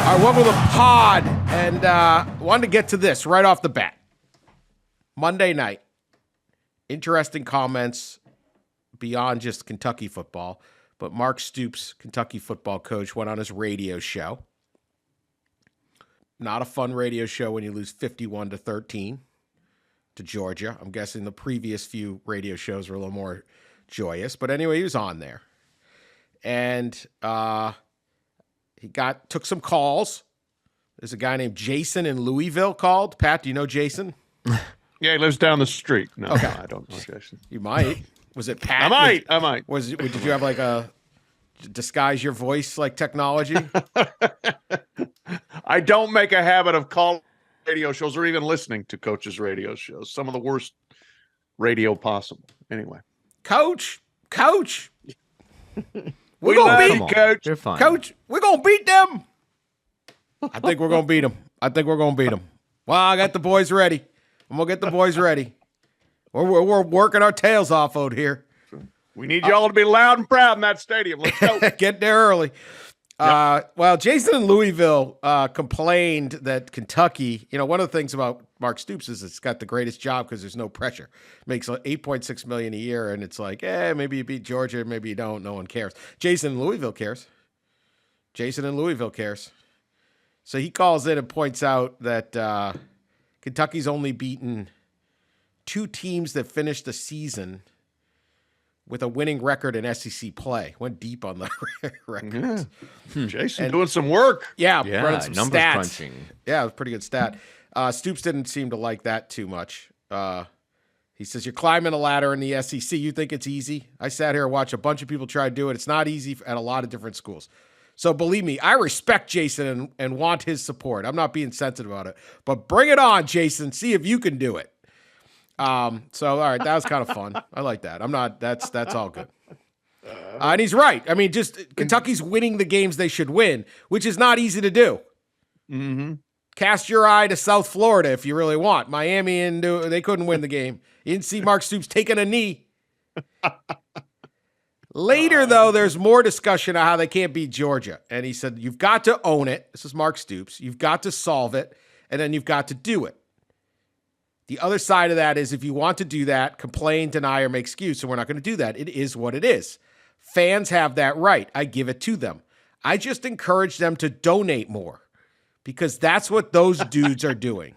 All right, welcome to the pod, and wanted to get to this right off the bat. Monday night, interesting comments beyond just Kentucky football, but Mark Stoops, Kentucky football coach, went on his radio show. Not a fun radio show when you lose 51-13 to Georgia. I'm guessing the previous few radio shows were a little more joyous, but anyway, he was on there, and he took some calls. There's a guy named Jason in Louisville called. Pat, do you know Jason? Yeah, he lives down the street. No, okay. No, I don't know Jason. You might. Was it Pat? I might. Did you have like a disguise your voice like technology? I don't make a habit of calling radio shows or even listening to coaches' radio shows. Some of the worst radio possible. Anyway. Coach. We're going to beat Coach. You're fine. Coach, we're going to beat them. I think we're going to beat them. Well, I got the boys ready. I'm going to get the boys ready. We're working our tails off out here. We need y'all to be loud and proud in that stadium. Let's go. Get there early. Yep. Well, Jason in Louisville complained that Kentucky, one of the things about Mark Stoops is it's got the greatest job because there's no pressure. Makes $8.6 million a year, and it's like, maybe you beat Georgia, maybe you don't. No one cares. Jason in Louisville cares. So he calls in and points out that Kentucky's only beaten 2 teams that finished the season with a winning record in SEC play. Went deep on the records. Yeah. Jason doing some work. Yeah, running some numbers stats. Crunching. Yeah, it was a pretty good stat. Stoops didn't seem to like that too much. He says, you're climbing a ladder in the SEC. You think it's easy? I sat here and watched a bunch of people try to do it. It's not easy at a lot of different schools. So believe me, I respect Jason and want his support. I'm not being sensitive about it. But bring it on, Jason. See if you can do it. So, all right, that was kind of fun. I like that. That's all good. And he's right. I mean, just Kentucky's winning the games they should win, which is not easy to do. Mm-hmm. Cast your eye to South Florida if you really want. Miami, and they couldn't win the game. You didn't see Mark Stoops taking a knee. Later, though, there's more discussion on how they can't beat Georgia. And he said, you've got to own it. This is Mark Stoops. You've got to solve it, and then you've got to do it. The other side of that is if you want to do that, complain, deny, or make excuse, and we're not going to do that. It is what it is. Fans have that right. I give it to them. I just encourage them to donate more because that's what those dudes are doing.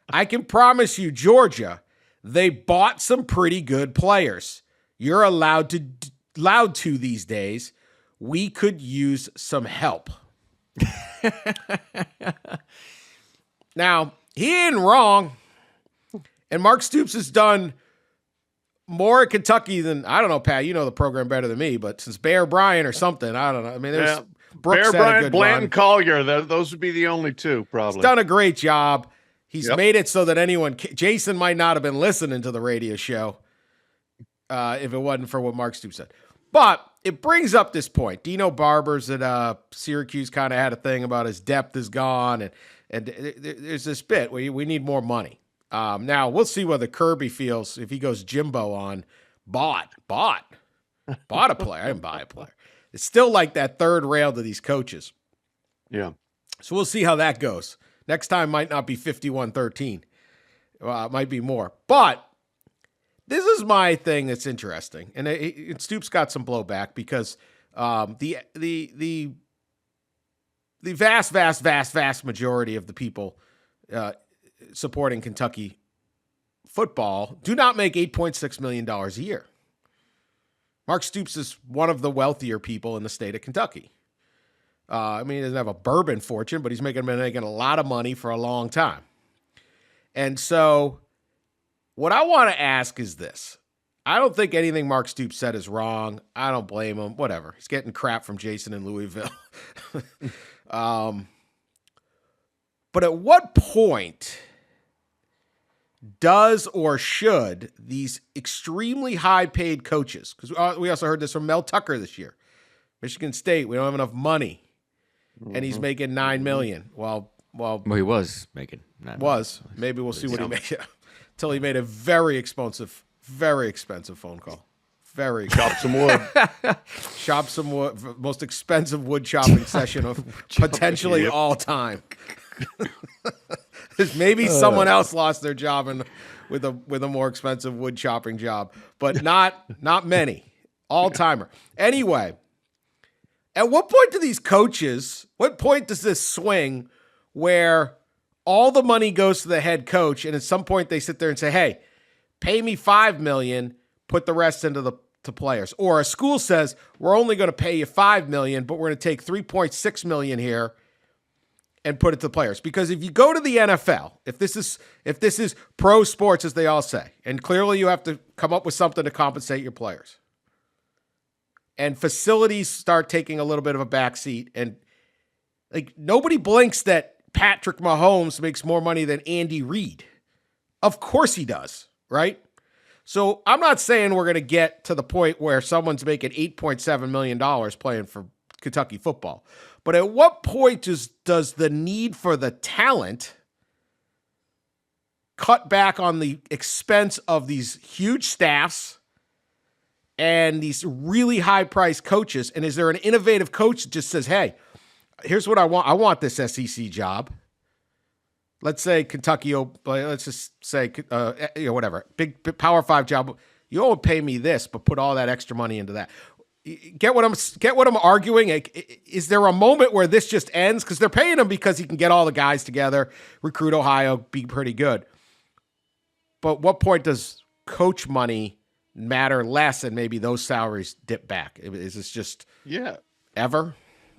I can promise you, Georgia, they bought some pretty good players. You're allowed to these days. We could use some help. Now, he ain't wrong. And Mark Stoops has done more at Kentucky than, I don't know, Pat, you know the program better than me, but since Bear Bryant or something, I don't know. I mean, there's Brooks Bear Bryant, Blanton, run. Collier, those would be the only 2, probably. He's done a great job. He's made it so that Jason might not have been listening to the radio show if it wasn't for what Mark Stoops said. But it brings up this point. Dino Barbers at Syracuse kind of had a thing about his depth is gone, and there's this bit where we need more money. Now, we'll see whether Kirby feels if he goes Jimbo on bought a player. I didn't buy a player. It's still like that third rail to these coaches. Yeah. So we'll see how that goes. Next time might not be 51-13. It might be more. But this is my thing that's interesting. And Stoops got some blowback because the vast majority of the people supporting Kentucky football do not make $8.6 million a year. Mark Stoops is one of the wealthier people in the state of Kentucky. I mean, he doesn't have a bourbon fortune, but he's been making a lot of money for a long time. And so what I want to ask is this. I don't think anything Mark Stoops said is wrong. I don't blame him. Whatever. He's getting crap from Jason in Louisville. But at what point does or should these extremely high-paid coaches, because we also heard this from Mel Tucker this year, Michigan State, we don't have enough money, and he's making $9 million. Well, he was making $9 million. Maybe we'll see what he made until he made a very expensive phone call. Very Chop some wood. Chop some wood. Most expensive wood chopping session of potentially all time. Maybe someone else lost their job with a more expensive wood chopping job, but not many. All timer. Anyway, at what point do these coaches? What point does this swing where all the money goes to the head coach, and at some point they sit there and say, "Hey, pay me $5 million, put the rest into to players," or a school says, "We're only going to pay you $5 million, but we're going to take $3.6 million here and put it to players." Because if you go to the NFL, if this is pro sports, as they all say, and clearly you have to come up with something to compensate your players, and facilities start taking a little bit of a backseat, and like nobody blinks that Patrick Mahomes makes more money than Andy Reid. Of course he does, right? So I'm not saying we're going to get to the point where someone's making $8.7 million playing for Kentucky football. But at what point does the need for the talent cut back on the expense of these huge staffs and these really high-priced coaches? And is there an innovative coach that just says, "Hey, here's what I want. I want this SEC job." Let's say Kentucky, let's just say, whatever, big Power 5 job. You won't pay me this, but put all that extra money into that. Get what I'm arguing? Is there a moment where this just ends? Because they're paying him because he can get all the guys together, recruit Ohio, be pretty good. But what point does coach money matter less and maybe those salaries dip back? Is this just ever,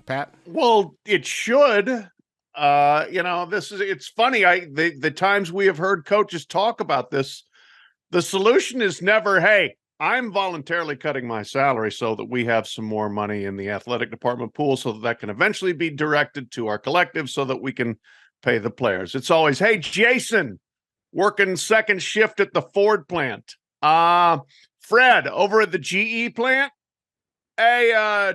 Pat? Well, it should. It's funny. The times we have heard coaches talk about this, the solution is never, "Hey, I'm voluntarily cutting my salary so that we have some more money in the athletic department pool so that can eventually be directed to our collective so that we can pay the players." It's always, "Hey, Jason, working second shift at the Ford plant. Fred, over at the GE plant. Hey,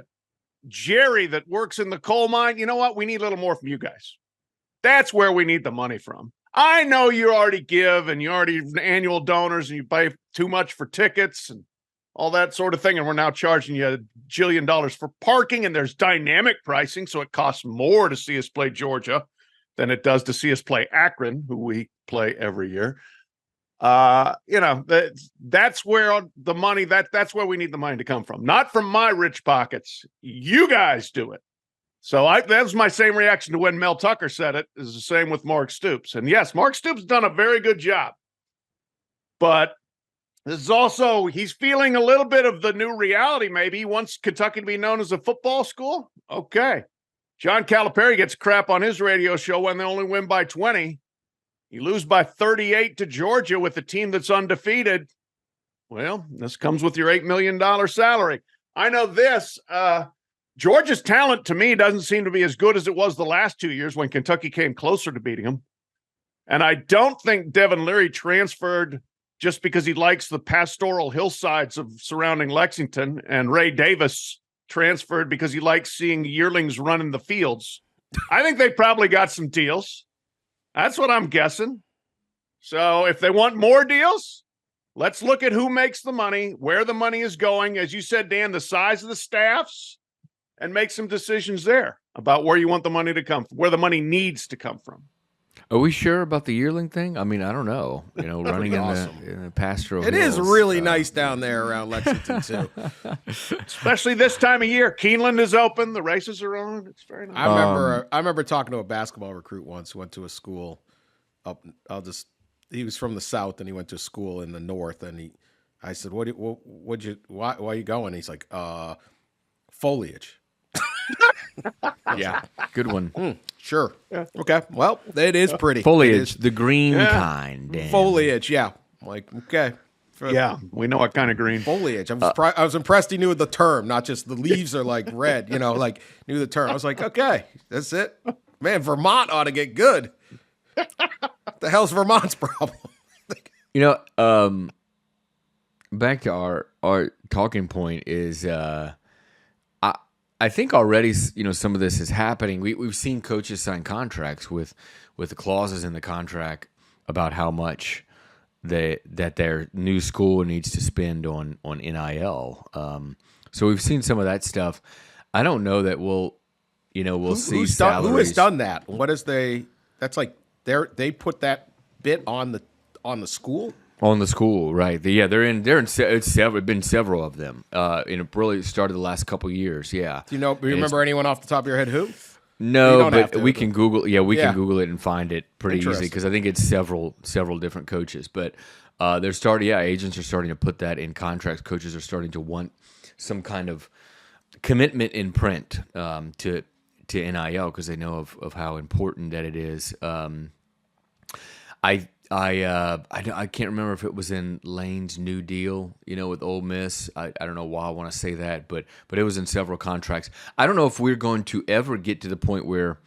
Jerry that works in the coal mine, you know what? We need a little more from you guys." That's where we need the money from. I know you already give and you already annual donors and you pay too much for tickets and all that sort of thing. And we're now charging you $1 jillion for parking, and there's dynamic pricing. So it costs more to see us play Georgia than it does to see us play Akron, who we play every year. That's where the money, that's where we need the money to come from. Not from my rich pockets. You guys do it. So that was my same reaction to when Mel Tucker said it. Is the same with Mark Stoops. And yes, Mark Stoops done a very good job. But this is also, he's feeling a little bit of the new reality. Maybe he wants Kentucky to be known as a football school. Okay. John Calipari gets crap on his radio show when they only win by 20. You lose by 38 to Georgia with a team that's undefeated. Well, this comes with your $8 million salary. I know this. Georgia's talent, to me, doesn't seem to be as good as it was the last 2 years when Kentucky came closer to beating them. And I don't think Devin Leary transferred just because he likes the pastoral hillsides of surrounding Lexington, and Ray Davis transferred because he likes seeing yearlings run in the fields. I think they probably got some deals. That's what I'm guessing. So if they want more deals, let's look at who makes the money, where the money is going. As you said, Dan, the size of the staffs, and make some decisions there about where you want the money to come from, where the money needs to come from. Are we sure about the yearling thing? I mean, I don't know. Running in the pastoral It hills, is really nice down there around Lexington, too. Especially this time of year. Keeneland is open. The races are on. It's very nice. I remember talking to a basketball recruit once who went to a school he was from the South and he went to a school in the North, and I said, why are you going? He's like, foliage. Yeah, good one. Sure. Yeah. Okay. Well, it is pretty. Foliage, the green kind. Dan. Foliage, yeah. Like, okay. Yeah, we know what kind of green. Foliage. I was impressed he knew the term, not just the leaves are like red, like knew the term. I was like, okay, that's it. Man, Vermont ought to get good. What the hell's Vermont's problem? Back to our talking point is I think already, some of this is happening. We've seen coaches sign contracts with the clauses in the contract about how much that their new school needs to spend on NIL. So we've seen some of that stuff. I don't know that we'll see salaries. Who has done that? What is that's like they put that bit on the school? On the school, right? They're in. It's been several of them. And it really started the last couple years. Yeah. Do you remember anyone off the top of your head who? No, but we can Google. Yeah, we can Yeah. Google it and find it pretty easy because I think it's several different coaches. But they're starting. Yeah, agents are starting to put that in contracts. Coaches are starting to want some kind of commitment in print to NIL because they know of how important that it is. I can't remember if it was in Lane's New Deal, with Ole Miss. I don't know why I want to say that, but it was in several contracts. I don't know if we're going to ever get to the point where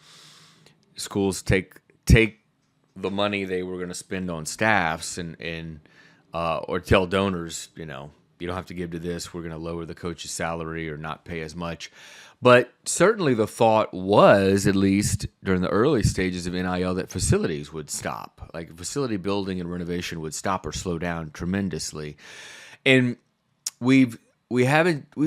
schools take the money they were going to spend on staffs and or tell donors, you don't have to give to this. We're going to lower the coach's salary or not pay as much. But certainly the thought was, at least during the early stages of NIL, that facilities would stop. Like facility building and renovation would stop or slow down tremendously. And we've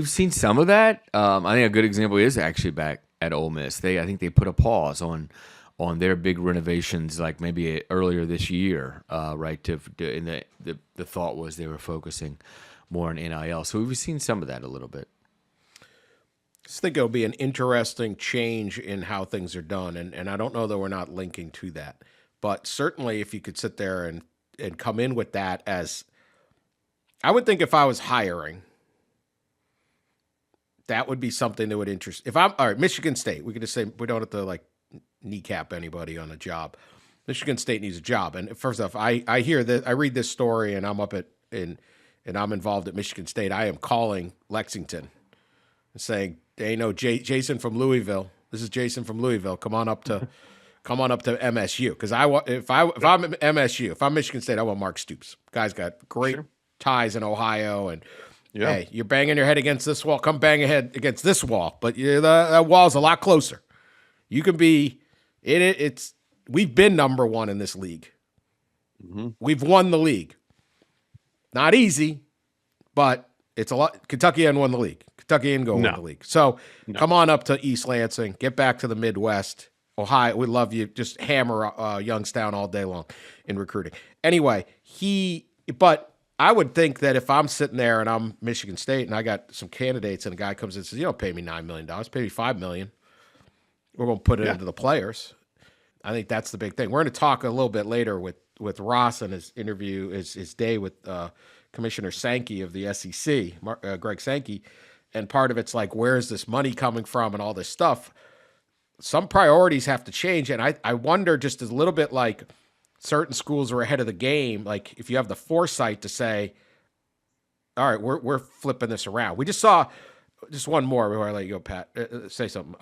seen some of that. I think a good example is actually back at Ole Miss. I think they put a pause on their big renovations, like maybe earlier this year, right? And the thought was they were focusing more on NIL. So we've seen some of that a little bit. I just think it'll be an interesting change in how things are done, and I don't know that we're not linking to that. But certainly if you could sit there and come in with that as – I would think if I was hiring, that would be something that would interest – all right, Michigan State, we could just say we don't have to kneecap anybody on a job. Michigan State needs a job. And first off, I hear that – I read this story and I'm and I'm involved at Michigan State. I am calling Lexington and saying – they know Jason from Louisville. This is Jason from Louisville. Come on up to MSU. Because if I'm MSU, if I'm Michigan State, I want Mark Stoops. Guy's got great ties in Ohio, and hey, you're banging your head against this wall. Come bang your head against this wall, but that wall's a lot closer. You can be it's. We've been number one in this league. Mm-hmm. We've won the league. Not easy, but it's a lot. Kentucky hadn't won the league. Kentucky didn't go win the league. So come on up to East Lansing. Get back to the Midwest. Ohio, we love you. Just hammer Youngstown all day long in recruiting. Anyway, but I would think that if I'm sitting there and I'm Michigan State and I got some candidates and a guy comes in and says, you don't pay me $9 million, pay me $5 million. We're going to put it into the players. I think that's the big thing. We're going to talk a little bit later with Ross and his interview, his day with Commissioner Sankey of the SEC, Greg Sankey. And part of it's like, where is this money coming from and all this stuff? Some priorities have to change. And I wonder just a little bit like certain schools are ahead of the game. Like if you have the foresight to say, all right, we're flipping this around. We just saw just one more before I let you go, Pat, say something.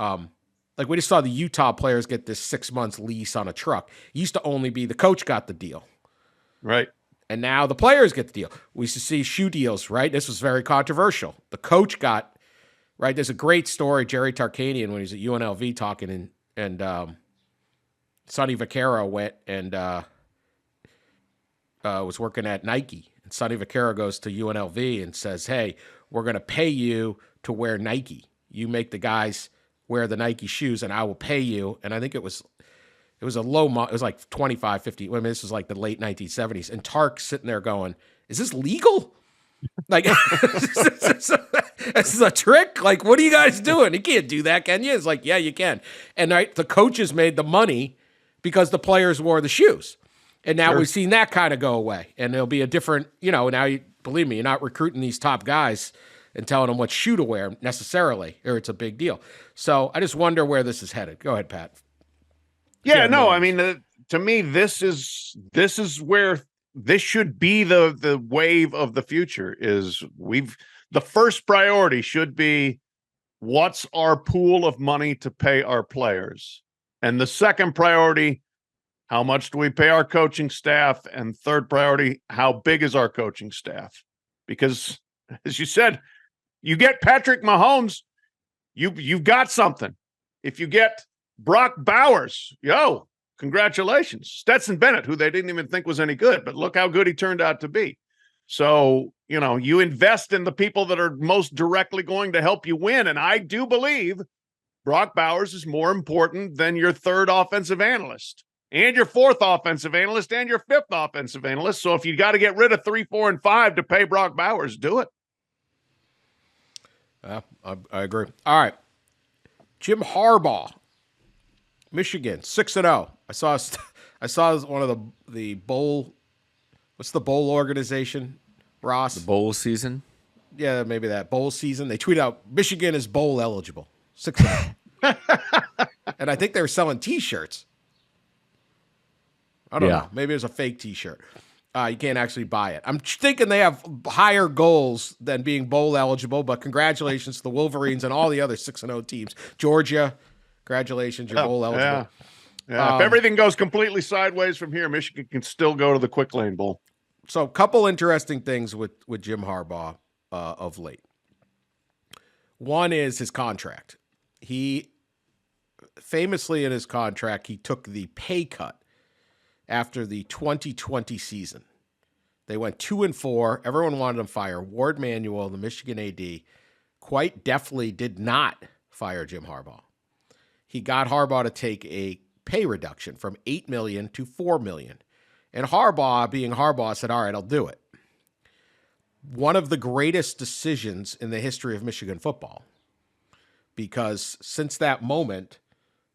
Like we just saw the Utah players get this 6 months lease on a truck. It used to only be the coach got the deal. Right. And now the players get the deal. We used to see shoe deals, right? This was very controversial. The coach got, right? There's a great story, Jerry Tarkanian, when he was at UNLV talking, and Sonny Vaccaro went and was working at Nike. And Sonny Vaccaro goes to UNLV and says, hey, we're going to pay you to wear Nike. You make the guys wear the Nike shoes, and I will pay you. And I think it was a low, it was like 25, 50. I mean, this was like the late 1970s. And Tark's sitting there going, is this legal? Like, this is a trick? Like, what are you guys doing? You can't do that, can you? It's like, yeah, you can. And the coaches made the money because the players wore the shoes. And now we've seen that kind of go away. And there'll be a different, now believe me, you're not recruiting these top guys and telling them what shoe to wear necessarily, or it's a big deal. So I just wonder where this is headed. Go ahead, Pat. Yeah, no, I mean, to me, this is where this should be the wave of the future. The first priority should be what's our pool of money to pay our players, and the second priority, how much do we pay our coaching staff, and third priority, how big is our coaching staff? Because as you said, you get Patrick Mahomes, you've got something. If you get Brock Bowers, congratulations. Stetson Bennett, who they didn't even think was any good, but look how good he turned out to be. So, you invest in the people that are most directly going to help you win. And I do believe Brock Bowers is more important than your third offensive analyst and your fourth offensive analyst and your fifth offensive analyst. So if you got to get rid of 3, 4, and 5 to pay Brock Bowers, do it. I agree. All right. Jim Harbaugh, Michigan, 6-0. I saw one of the bowl. What's the bowl organization, Ross? The bowl season? Yeah, maybe that bowl season. They tweet out Michigan is bowl eligible. 6-0. And I think they were selling T-shirts. I don't know. Maybe it was a fake T-shirt. You can't actually buy it. I'm thinking they have higher goals than being bowl eligible, but congratulations to the Wolverines and all the other 6-0 teams. Georgia, congratulations, you're bowl eligible. Yeah. If everything goes completely sideways from here, Michigan can still go to the Quick Lane Bowl. So a couple interesting things with Jim Harbaugh of late. One is his contract. He famously in his contract, he took the pay cut after the 2020 season. They went 2-4. Everyone wanted him fired. Ward Manuel, the Michigan AD, quite deftly did not fire Jim Harbaugh. He got Harbaugh to take a pay reduction from $8 million to $4 million. And Harbaugh, being Harbaugh, said, all right, I'll do it. One of the greatest decisions in the history of Michigan football. Because since that moment,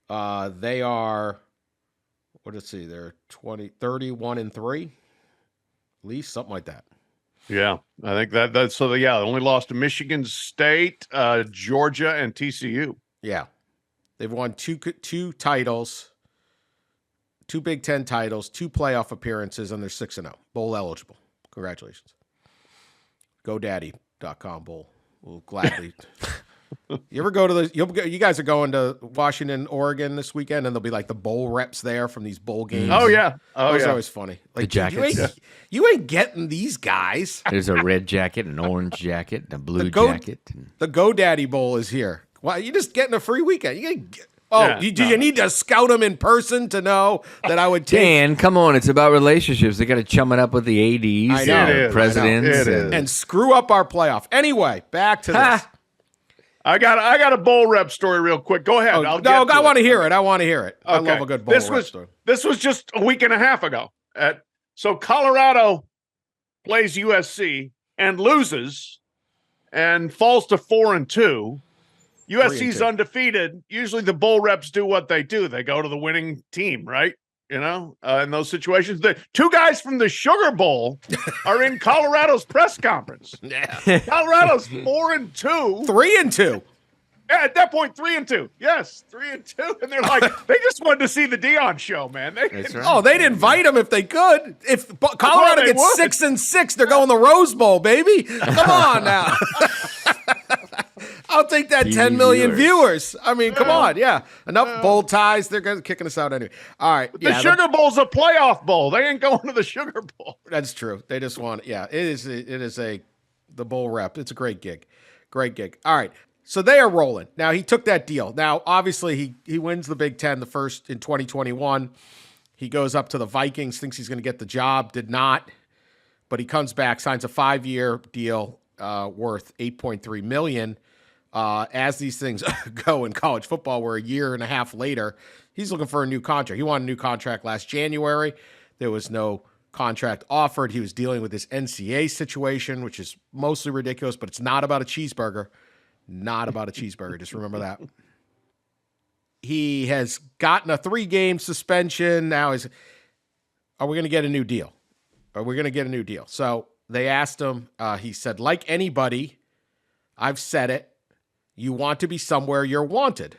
they are, they're 31-3, at least something like that. Yeah, I think that's so. They only lost to Michigan State, Georgia, and TCU. Yeah, they've won two titles, 2 Big Ten titles, 2 playoff appearances, and they're 6-0, bowl eligible. Congratulations. GoDaddy.com bowl. We'll gladly. You ever go to you guys are going to Washington, Oregon this weekend, and there'll be like the bowl reps there from these bowl games. Oh yeah, those are always funny. Like the jackets. You ain't getting these guys. There's a red jacket, an orange jacket, and a blue jacket. The GoDaddy Bowl is here. Why you just getting a free weekend? Do you need to scout them in person to know that I would take? Dan, come on, it's about relationships. They got to chum it up with the ADs, I know. presidents, and screw up our playoff. Anyway, back to this. I got a bowl rep story real quick. Go ahead. I want to hear it. I want to hear it. Okay. I love a good bowl rep story. This was just a week and a half ago. So Colorado plays USC and loses and falls to 4-2. USC's undefeated. Usually the bowl reps do what they do. They go to the winning team, right? In those situations. The 2 guys from the Sugar Bowl are in Colorado's press conference. Yeah. Colorado's 4-2. 3-2. Yeah, at that point, 3-2. Yes, 3-2. And they're like, they just wanted to see the Dion show, man. That's right. Oh, they'd invite them if they could. If Colorado gets 6-6, they're going to the Rose Bowl, baby. Come on now. I'll take that 10 million viewers. I mean, come on. Yeah. Enough bowl ties. They're kicking us out anyway. All right. The Sugar Bowl's a playoff bowl. They ain't going to the Sugar Bowl. That's true. They just want it. Yeah. It is the bowl rep. It's a great gig. Great gig. All right. So they are rolling. Now, he took that deal. Now, obviously, he wins the Big Ten, the first in 2021. He goes up to the Vikings, thinks he's going to get the job, did not. But he comes back, signs a 5-year deal worth $8.3 million. As these things go in college football, where a year and a half later, he's looking for a new contract. He wanted a new contract last January. There was no contract offered. He was dealing with this NCAA situation, which is mostly ridiculous, but it's not about a cheeseburger. Not about a cheeseburger. Just remember that. He has gotten a 3-game suspension. Now are we going to get a new deal? Are we going to get a new deal? So they asked him. He said, like anybody, I've said it. You want to be somewhere you're wanted.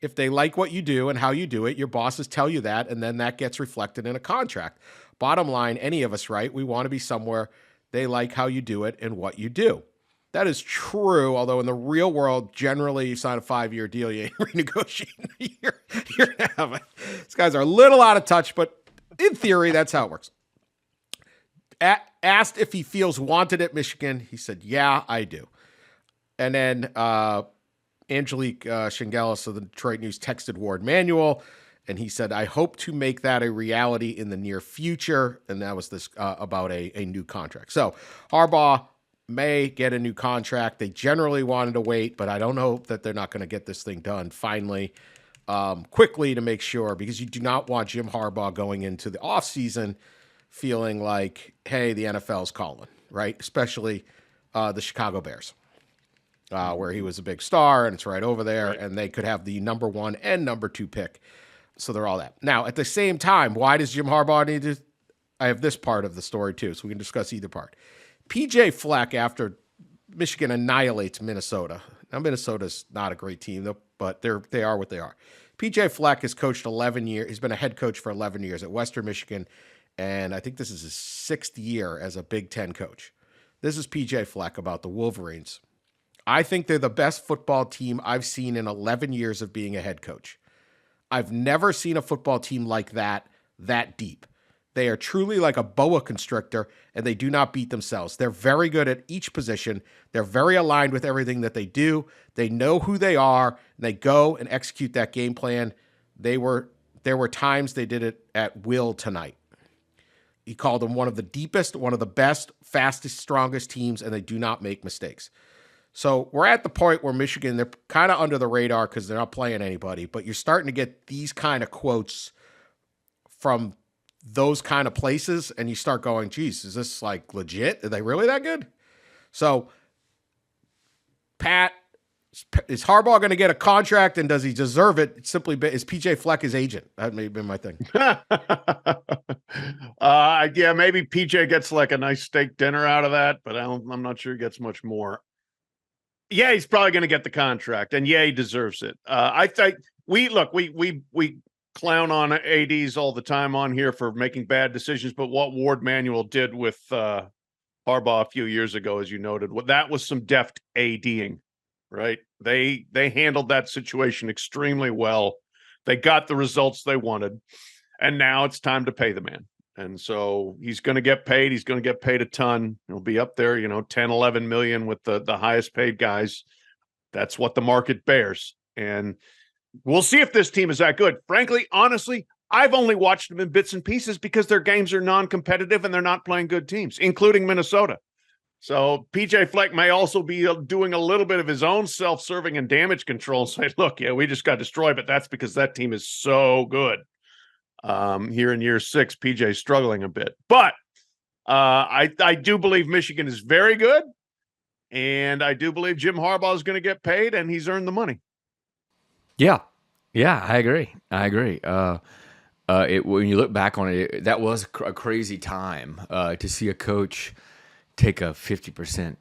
If they like what you do and how you do it, your bosses tell you that, and then that gets reflected in a contract. Bottom line, any of us, right? We want to be somewhere they like how you do it and what you do. That is true, although in the real world, generally you sign a 5-year deal, you ain't renegotiating a year and a half. These guys are a little out of touch, but in theory, that's how it works. Asked if he feels wanted at Michigan, he said, yeah, I do. And then Angelique Shingelis of the Detroit News texted Ward Manuel And he said, I hope to make that a reality in the near future. And that was this about a new contract. So Harbaugh may get a new contract. They generally wanted to wait, but I don't know that they're not going to get this thing done finally, quickly to make sure, because you do not want Jim Harbaugh going into the offseason feeling like, hey, the NFL's calling, right? Especially the Chicago Bears, where he was a big star and it's right over there, right, and they could have the number 1 and number 2 pick. So they're all that. Now, at the same time, why does Jim Harbaugh need to? I have this part of the story too, so we can discuss either part. PJ Fleck, after Michigan annihilates Minnesota. Now, Minnesota's not a great team, but they are what they are. PJ Fleck has coached 11 years. He's been a head coach for 11 years at Western Michigan, and I think this is his 6th year as a Big Ten coach. This is PJ Fleck about the Wolverines. I think they're the best football team I've seen in 11 years of being a head coach. I've never seen a football team like that deep. They are truly like a boa constrictor, and they do not beat themselves. They're very good at each position. They're very aligned with everything that they do. They know who they are, and they go and execute that game plan. There were times they did it at will tonight. He called them one of the deepest, one of the best, fastest, strongest teams, and they do not make mistakes. So we're at the point where Michigan, they're kind of under the radar because they're not playing anybody, but you're starting to get these kind of quotes from those kind of places, and you start going, geez, is this like legit? Are they really that good? So, Pat, is Harbaugh going to get a contract, and does he deserve it? Is PJ Fleck his agent? That may have been my thing. Yeah, maybe PJ gets like a nice steak dinner out of that, but I'm not sure he gets much more. Yeah, he's probably going to get the contract, and yeah, he deserves it. I think we clown on ADs all the time on here for making bad decisions, but what Ward Manuel did with Harbaugh a few years ago, as you noted, that was some deft ADing, right? They handled that situation extremely well. They got the results they wanted, and now it's time to pay the man. And so he's going to get paid. He's going to get paid a ton. He'll be up there, 10, 11 million with the highest paid guys. That's what the market bears. And we'll see if this team is that good. Frankly, honestly, I've only watched them in bits and pieces because their games are non-competitive and they're not playing good teams, including Minnesota. So PJ Fleck may also be doing a little bit of his own self-serving and damage control and say, look, yeah, we just got destroyed, but that's because that team is so good. Here in year 6, PJ's struggling a bit, but I do believe Michigan is very good, and I do believe Jim Harbaugh is going to get paid, and he's earned the money. Yeah, I agree. When you look back on it, that was a crazy time to see a coach take a 50%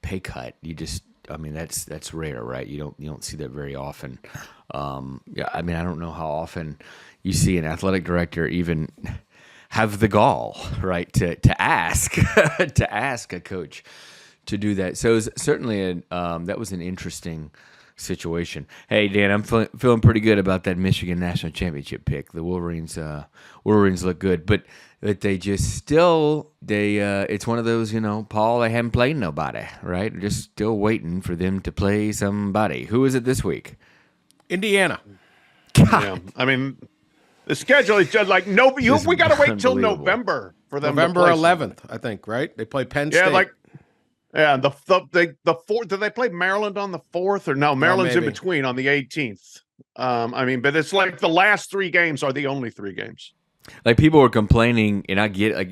pay cut. That's rare, right? You don't see that very often. I don't know how often you see an athletic director even have the gall, right, to ask to ask a coach to do that. So it was certainly that was an interesting situation. Hey, Dan, I'm feeling pretty good about that Michigan national championship pick. The Wolverines look good, but they just still it's one of those, Paul, they haven't played nobody, right? They're just still waiting for them to play somebody. Who is it this week? Indiana. God. Yeah, the schedule is just like we got to wait till November for them. November 11th, I think, right? They play Penn State. The 4th. Do they play Maryland on the 4th or no? Maryland's in between on the 18th. But it's like the last 3 games are the only 3 games. Like people were complaining, and I get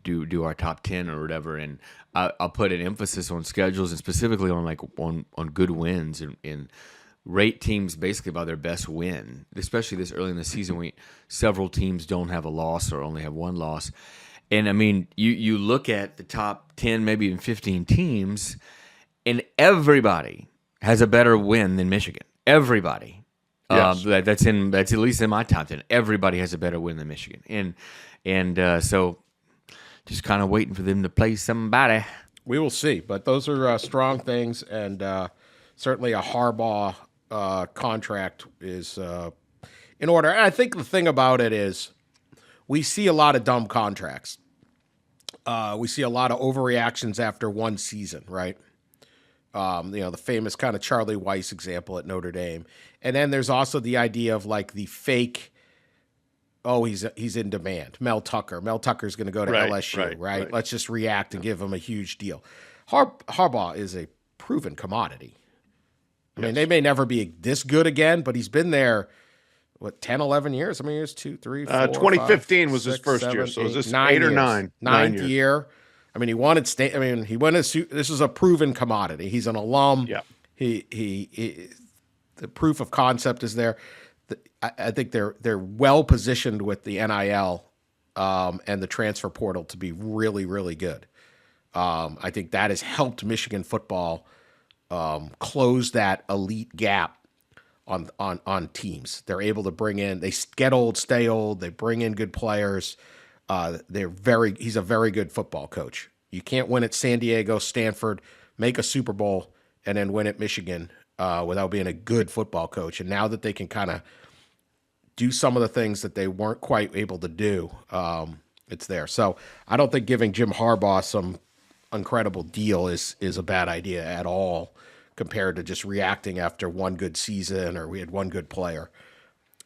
do our top 10 or whatever, and I'll put an emphasis on schedules and specifically on good wins and rate teams basically by their best win, especially this early in the season when several teams don't have a loss or only have 1 loss. And you look at the top 10, maybe even 15 teams, and everybody has a better win than Michigan. Everybody. Yes. That's at least in my top 10. Everybody has a better win than Michigan. And so just kind of waiting for them to play somebody. We will see, but those are strong things, and certainly a Harbaugh contract is in order. And I think the thing about it is we see a lot of dumb contracts. We see a lot of overreactions after one season, right? The famous kind of Charlie Weiss example at Notre Dame. And then there's also the idea of like the fake, he's in demand. Mel Tucker. Mel Tucker's going to go to LSU, right? Let's just react and give him a huge deal. Harbaugh is a proven commodity. I mean, they may never be this good again, but he's been there, 10, 11 years? I mean, here's 2, 3, 4, 2015 5, was 6, his first 7, year. So 8, is this 9 8 or years. 9? Ninth year. I mean, he won at state. I mean, he went this is a proven commodity. He's an alum. Yeah. He the proof of concept is there. I think they're well positioned with the NIL and the transfer portal to be really, really good. I think that has helped Michigan football close that elite gap on teams. They're able to bring in. They get old, stay old. They bring in good players. He's a very good football coach. You can't win at San Diego, Stanford, make a Super Bowl, and then win at Michigan without being a good football coach. And now that they can kind of do some of the things that they weren't quite able to do, it's there. So I don't think giving Jim Harbaugh some incredible deal is a bad idea at all compared to just reacting after one good season or we had one good player.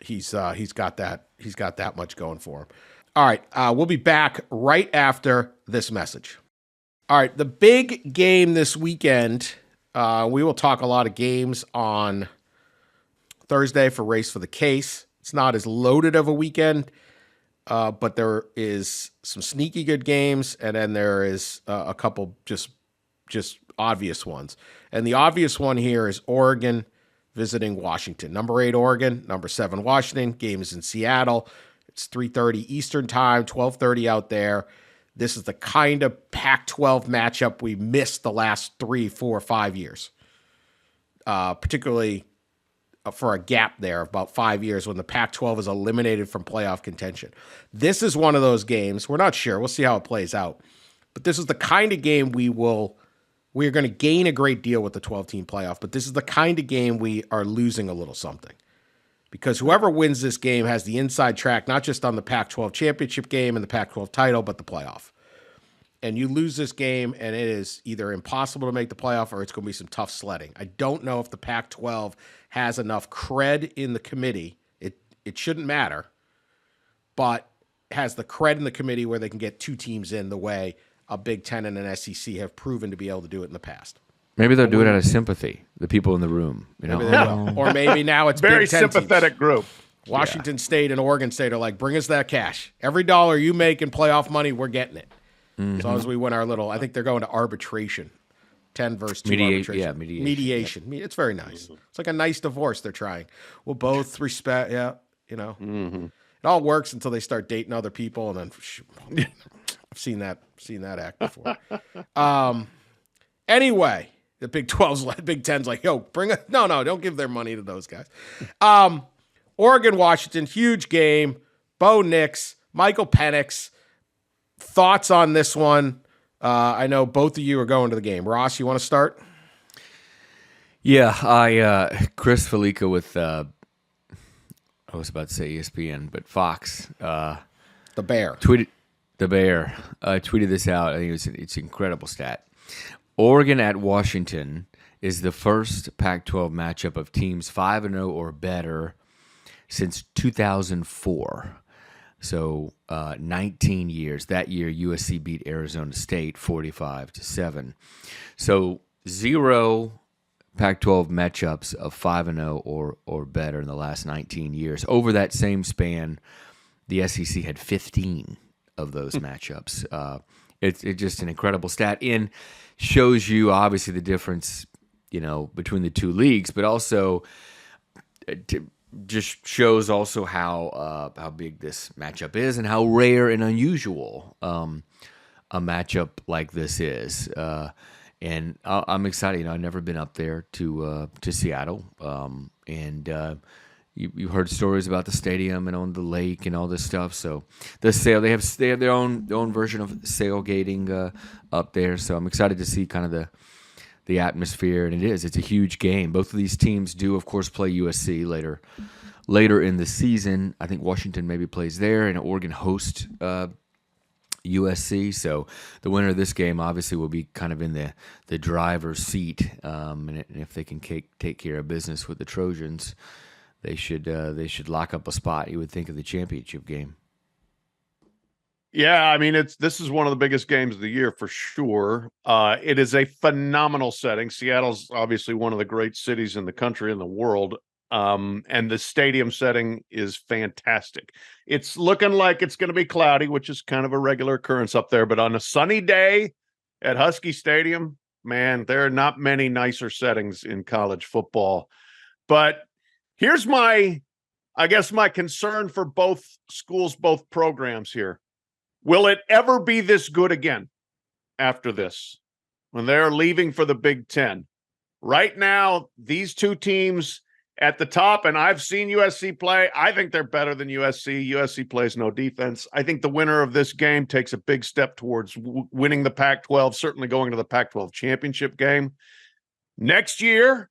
He's got that much going for him. All right, we'll be back right after this message. All right, the big game this weekend, we will talk a lot of games on Thursday for Race for the Case. It's not as loaded of a weekend, but there is some sneaky good games, and then there is a couple just obvious ones. And the obvious one here is Oregon visiting Washington. Number 8 Oregon, number 7 Washington. Game is in Seattle. It's 3:30 Eastern time, 12:30 out there. This is the kind of Pac-12 matchup we missed the last 3, 4, 5 years, particularly for a gap there of about 5 years when the Pac-12 is eliminated from playoff contention. This is one of those games. We're not sure. We'll see how it plays out. But this is the kind of game we are going to gain a great deal with the 12-team playoff, but this is the kind of game we are losing a little something. Because whoever wins this game has the inside track, not just on the Pac-12 championship game and the Pac-12 title, but the playoff. And you lose this game, and it is either impossible to make the playoff or it's going to be some tough sledding. I don't know if the Pac-12 has enough cred in the committee. It shouldn't matter, but has the cred in the committee where they can get 2 teams in the way a Big Ten and an SEC have proven to be able to do it in the past. Maybe they'll do it out of sympathy. The people in the room, Or maybe now it's very Big Ten sympathetic teams. group. Washington State and Oregon State are like, bring us that cash. Every dollar you make in playoff money, we're getting it. Mm-hmm. As long as we win our little, I think they're going to arbitration. 10 versus 2 arbitration. Yeah, mediation. Yeah. It's very nice. Mm-hmm. It's like a nice divorce they're trying. We'll both respect, Mm-hmm. It all works until they start dating other people, and then I've seen that act before. Anyway, the Big 12's, Big 10's like, yo, bring it. No, don't give their money to those guys. Oregon, Washington, huge game. Bo Nix, Michael Penix. Thoughts on this one? I know both of you are going to the game. Ross, you want to start? Yeah, Chris Felica with, I was about to say ESPN, but Fox. The Bear. Tweeted this out. I think it's an incredible stat. Oregon at Washington is the first Pac-12 matchup of teams 5-0 or better since 2004. So 19 years. That year, USC beat Arizona State 45-7. So 0 Pac-12 matchups of 5-0 or better in the last 19 years. Over that same span, the SEC had 15 of those matchups. It's just an incredible stat and shows you obviously the difference, between the two leagues, but also just shows also how big this matchup is and how rare and unusual a matchup like this is. And I'm excited. I've never been up there to Seattle, and you heard stories about the stadium and on the lake and all this stuff. So the sail, they have their own version of sailgating up there. So I'm excited to see kind of the atmosphere, and it's a huge game. Both of these teams do, of course, play USC later in the season. I think Washington maybe plays there, and Oregon hosts USC. So the winner of this game obviously will be kind of in the driver's seat. And if they can take care of business with the Trojans, they should lock up a spot, you would think, of the championship game. Yeah, I mean, this is one of the biggest games of the year for sure. It is a phenomenal setting. Seattle's obviously one of the great cities in the country and the world. And the stadium setting is fantastic. It's looking like it's going to be cloudy, which is kind of a regular occurrence up there. But on a sunny day at Husky Stadium, man, there are not many nicer settings in college football. But here's my concern for both schools, both programs here. Will it ever be this good again after this, when they're leaving for the Big Ten? Right now, these two teams at the top, and I've seen USC play. I think they're better than USC. USC plays no defense. I think the winner of this game takes a big step towards winning the Pac-12, certainly going to the Pac-12 championship game. Next year,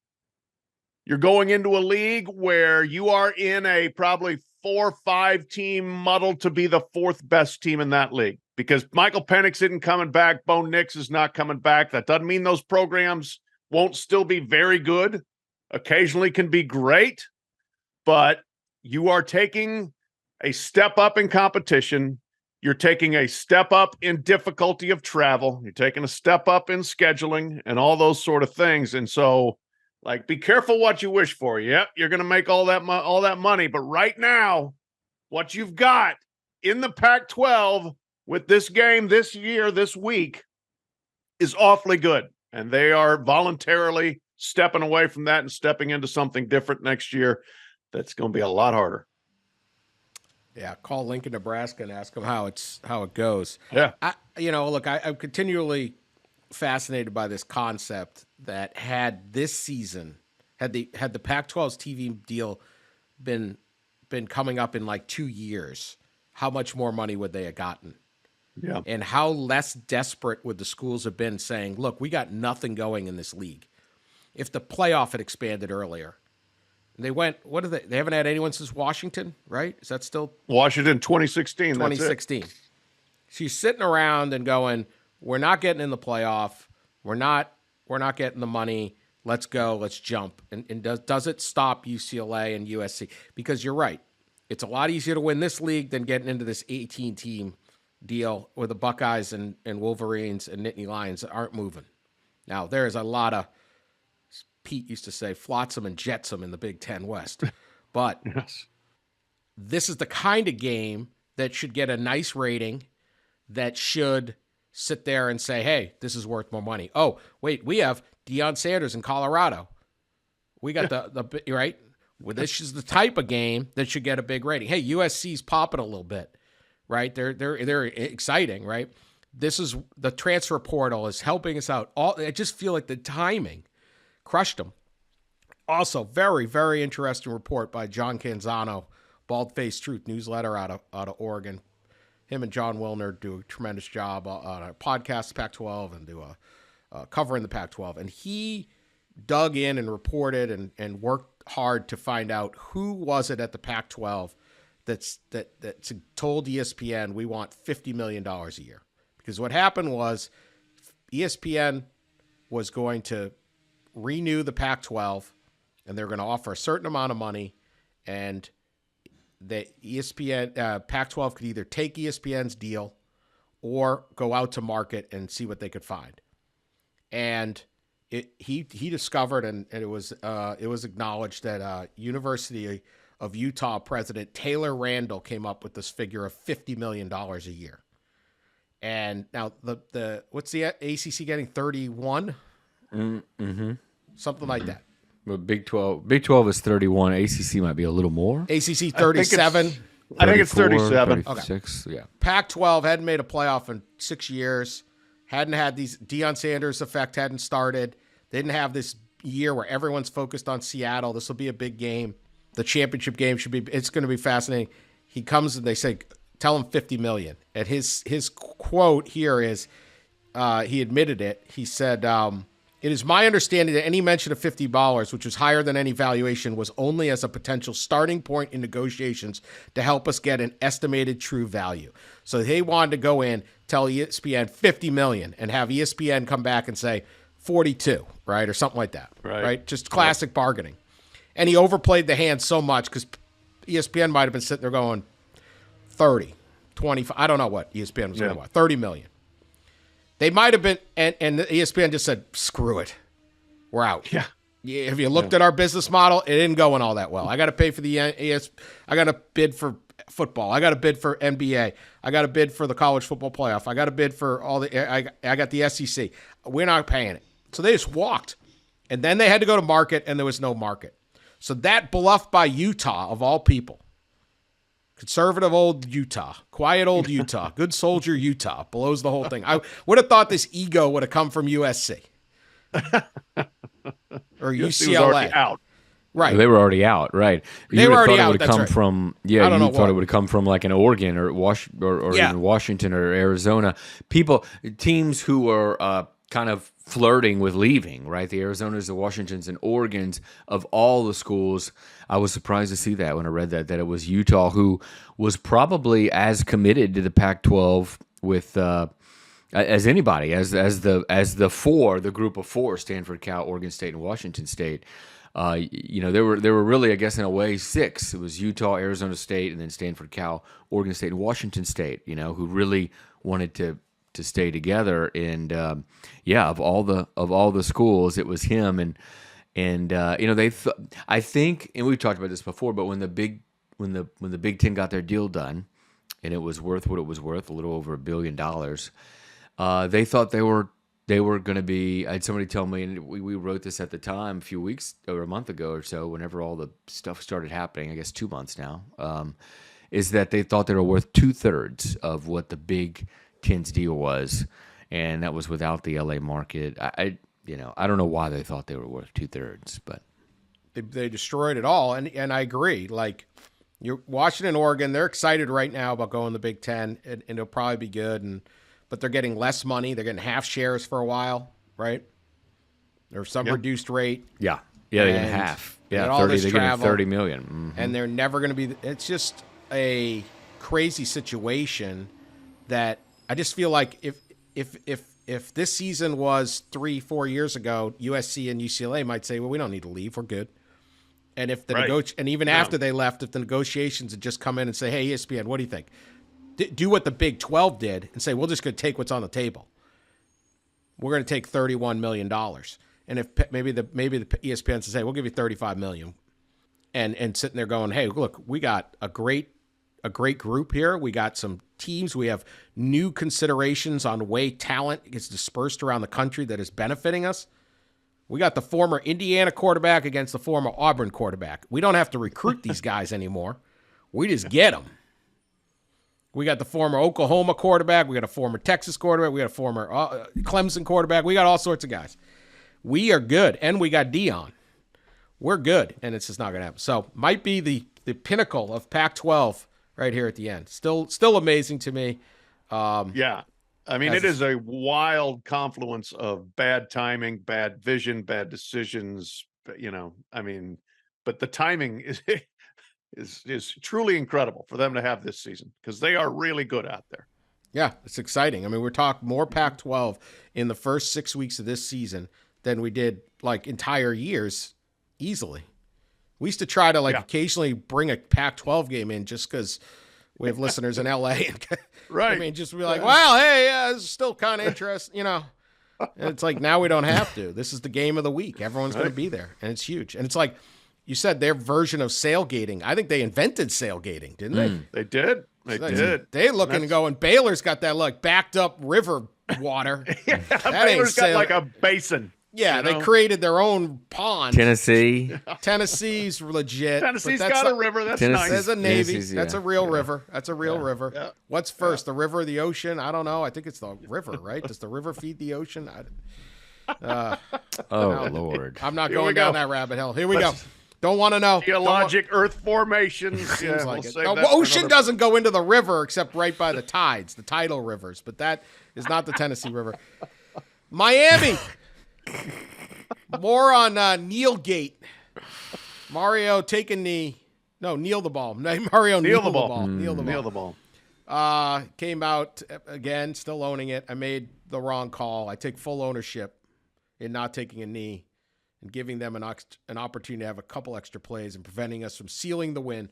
you're going into a league where you are in a probably 4 or 5 team muddle to be the 4th best team in that league, because Michael Penix isn't coming back. Bo Nix is not coming back. That doesn't mean those programs won't still be very good. Occasionally can be great, but you are taking a step up in competition. You're taking a step up in difficulty of travel. You're taking a step up in scheduling and all those sort of things. And so, like, be careful what you wish for. Yep, you're going to make all that money. But right now, what you've got in the Pac-12 with this game this year, this week, is awfully good. And they are voluntarily stepping away from that and stepping into something different next year. That's going to be a lot harder. Yeah, call Lincoln, Nebraska, and ask them how it goes. Yeah, I'm continually fascinated by this concept that had this season, had the Pac-12's TV deal been coming up in like 2 years, how much more money would they have gotten? Yeah, and how less desperate would the schools have been, saying, "Look, we got nothing going in this league." If the playoff had expanded earlier, they went. What are they? They haven't had anyone since Washington, right? Is that still Washington 2016? 2016. She's sitting around and going, "We're not getting in the playoff. We're not getting the money. Let's go. Let's jump." And does it stop UCLA and USC? Because you're right. It's a lot easier to win this league than getting into this 18-team deal where the Buckeyes and Wolverines and Nittany Lions aren't moving. Now, there's a lot of, Pete used to say, flotsam and jetsam in the Big Ten West. But yes, this is the kind of game that should get a nice rating, that should sit there and say, hey, this is worth more money. Oh, wait, we have Deion Sanders in Colorado. We got the right? Well, this is the type of game that should get a big rating. Hey, USC's popping a little bit, right? They're exciting, right? This is the transfer portal is helping us out. I just feel like the timing crushed them. Also, very, very interesting report by John Canzano, Bald Faced Truth newsletter out of Oregon. Him and John Wilner do a tremendous job on a podcast, Pac-12, and do a covering the Pac-12. And he dug in and reported and worked hard to find out who was it at the Pac-12 that told ESPN we want $50 million a year. Because what happened was ESPN was going to renew the Pac-12, and they're going to offer a certain amount of money, and the Pac-12 could either take ESPN's deal or go out to market and see what they could find. And he discovered, and it was acknowledged that University of Utah president Taylor Randall came up with this figure of $50 million a year. And now the what's the ACC getting, 31? Mm-hmm. Something like that. But Big 12 is 31. ACC might be a little more. ACC 37. I think it's 37. 36, okay. Yeah. Pac-12 hadn't made a playoff in 6 years. Hadn't had these Deion Sanders effect hadn't started. They didn't have this year where everyone's focused on Seattle. This will be a big game. The championship game it's going to be fascinating. He comes and they say, tell him $50 million. And his quote here is, he admitted it. He said, It is my understanding that any mention of $50, which was higher than any valuation, was only as a potential starting point in negotiations to help us get an estimated true value. So they wanted to go in, tell ESPN $50 million, and have ESPN come back and say 42, right, or something like that, right? Just classic bargaining. And he overplayed the hand so much because ESPN might have been sitting there going 30, 25. I don't know what ESPN was going to want. 30 million. They might have been, and ESPN just said, screw it. We're out. Yeah. If you looked at our business model, it didn't go in all that well. I got to pay for the I got to bid for football. I got to bid for NBA. I got to bid for the college football playoff. I got to bid for all the, I got the SEC. We're not paying it. So they just walked. And then they had to go to market, and there was no market. So that bluff by Utah, of all people, conservative old Utah, quiet old Utah, good soldier Utah, blows the whole thing. I would have thought this ego would have come from USC or UCLA. Out. Right. They were already out, right. They were already out. It would have come from, you thought it would have come from like an Oregon or even Washington or Arizona. Teams who are kind of flirting with leaving, right? The Arizonas, the Washingtons, and Oregons of all the schools. I was surprised to see that when I read that it was Utah, who was probably as committed to the Pac-12 with as anybody, as the group of four: Stanford, Cal, Oregon State, and Washington State. There were really, I guess, in a way, six. It was Utah, Arizona State, and then Stanford, Cal, Oregon State, and Washington State. who really wanted to stay together. And of all the schools, it was him. And I think, and we've talked about this before, but when the Big Ten got their deal done, and it was worth what it was worth, a little over $1 billion, they thought they were going to be. I had somebody tell me, and we wrote this at the time, a few weeks or a month ago or so, whenever all the stuff started happening, I guess 2 months now, is that they thought they were worth 2/3 of what the Big Ten's deal was, and that was without the LA market. I don't know why they thought they were worth 2/3, but they destroyed it all. And I agree. Like, you're Washington, Oregon, they're excited right now about going to the Big Ten, and it'll probably be good. But they're getting less money. They're getting half shares for a while, right? Or some reduced rate. Yeah, they're getting half. Yeah, 30. They're getting $30 million, and they're never going to be. It's just a crazy situation that I just feel like if this season was 3-4 years ago, USC and UCLA might say, well, we don't need to leave. We're good. And if the and even after they left, if the negotiations had just come in and say, hey, ESPN, what do you think? Do what the Big 12 did and say, we're just going to take what's on the table. We're going to take $31 million. And if maybe the ESPN says, hey, we'll give you $35 million. And sitting there going, hey, look, we got a great group here. We got some teams. We have new considerations on way talent gets dispersed around the country that is benefiting us. We got the former Indiana quarterback against the former Auburn quarterback. We don't have to recruit these guys anymore. We just get them. We got the former Oklahoma quarterback. We got a former Texas quarterback. We got a former Clemson quarterback. We got all sorts of guys. We are good, and we got Dion. We're good, and it's just not going to happen. So might be the pinnacle of Pac-12 right here at the end. Still amazing to me. It is a wild confluence of bad timing, bad vision, bad decisions. But the timing is truly incredible for them to have this season because they are really good out there. Yeah, it's exciting. I mean, we're talking more Pac-12 in the first 6 weeks of this season than we did like entire years easily. We used to try to occasionally bring a Pac-12 game in just because we have listeners in LA. Right. I mean, just be like, well, hey, it's still kind of interesting, And it's like, now we don't have to. This is the game of the week. Everyone's going to be there, and it's huge. And it's like you said, their version of sailgating. I think they invented sailgating, didn't they? They did. They did. They're looking and going, Baylor's got that backed up river water. Baylor's got like a basin. Yeah, they created their own pond. Tennessee's legit. Tennessee's got a river. That's nice. There's a Navy. That's a real river. That's a real river. Yeah. What's first, the river or the ocean? I don't know. I think it's the river, right? Does the river feed the ocean? Lord. I'm not going down that rabbit hole. Here we go. Don't want to know. Geologic earth formations. Seems like it. No, ocean doesn't go into the river except right by the tides, the tidal rivers. But that is not the Tennessee River. Miami. More on Neil Gate. Mario taking kneel the ball. Mario kneel the ball. Kneel the ball. Kneel the ball. Came out again, still owning it. I made the wrong call. I take full ownership in not taking a knee and giving them an opportunity to have a couple extra plays and preventing us from sealing the win.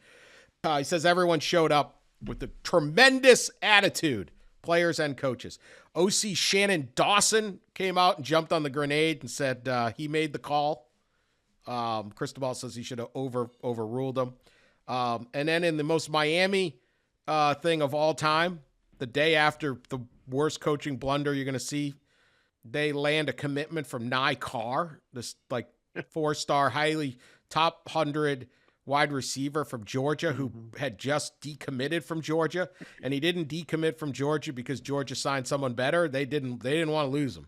He says everyone showed up with a tremendous attitude, players and coaches. OC Shannon Dawson came out and jumped on the grenade and said he made the call. Cristobal says he should have overruled him. And then in the most Miami thing of all time, the day after the worst coaching blunder you're going to see, they land a commitment from Nye Carr, this like 4-star, highly top 100 wide receiver from Georgia who had just decommitted from Georgia, and he didn't decommit from Georgia because Georgia signed someone better. They didn't want to lose him.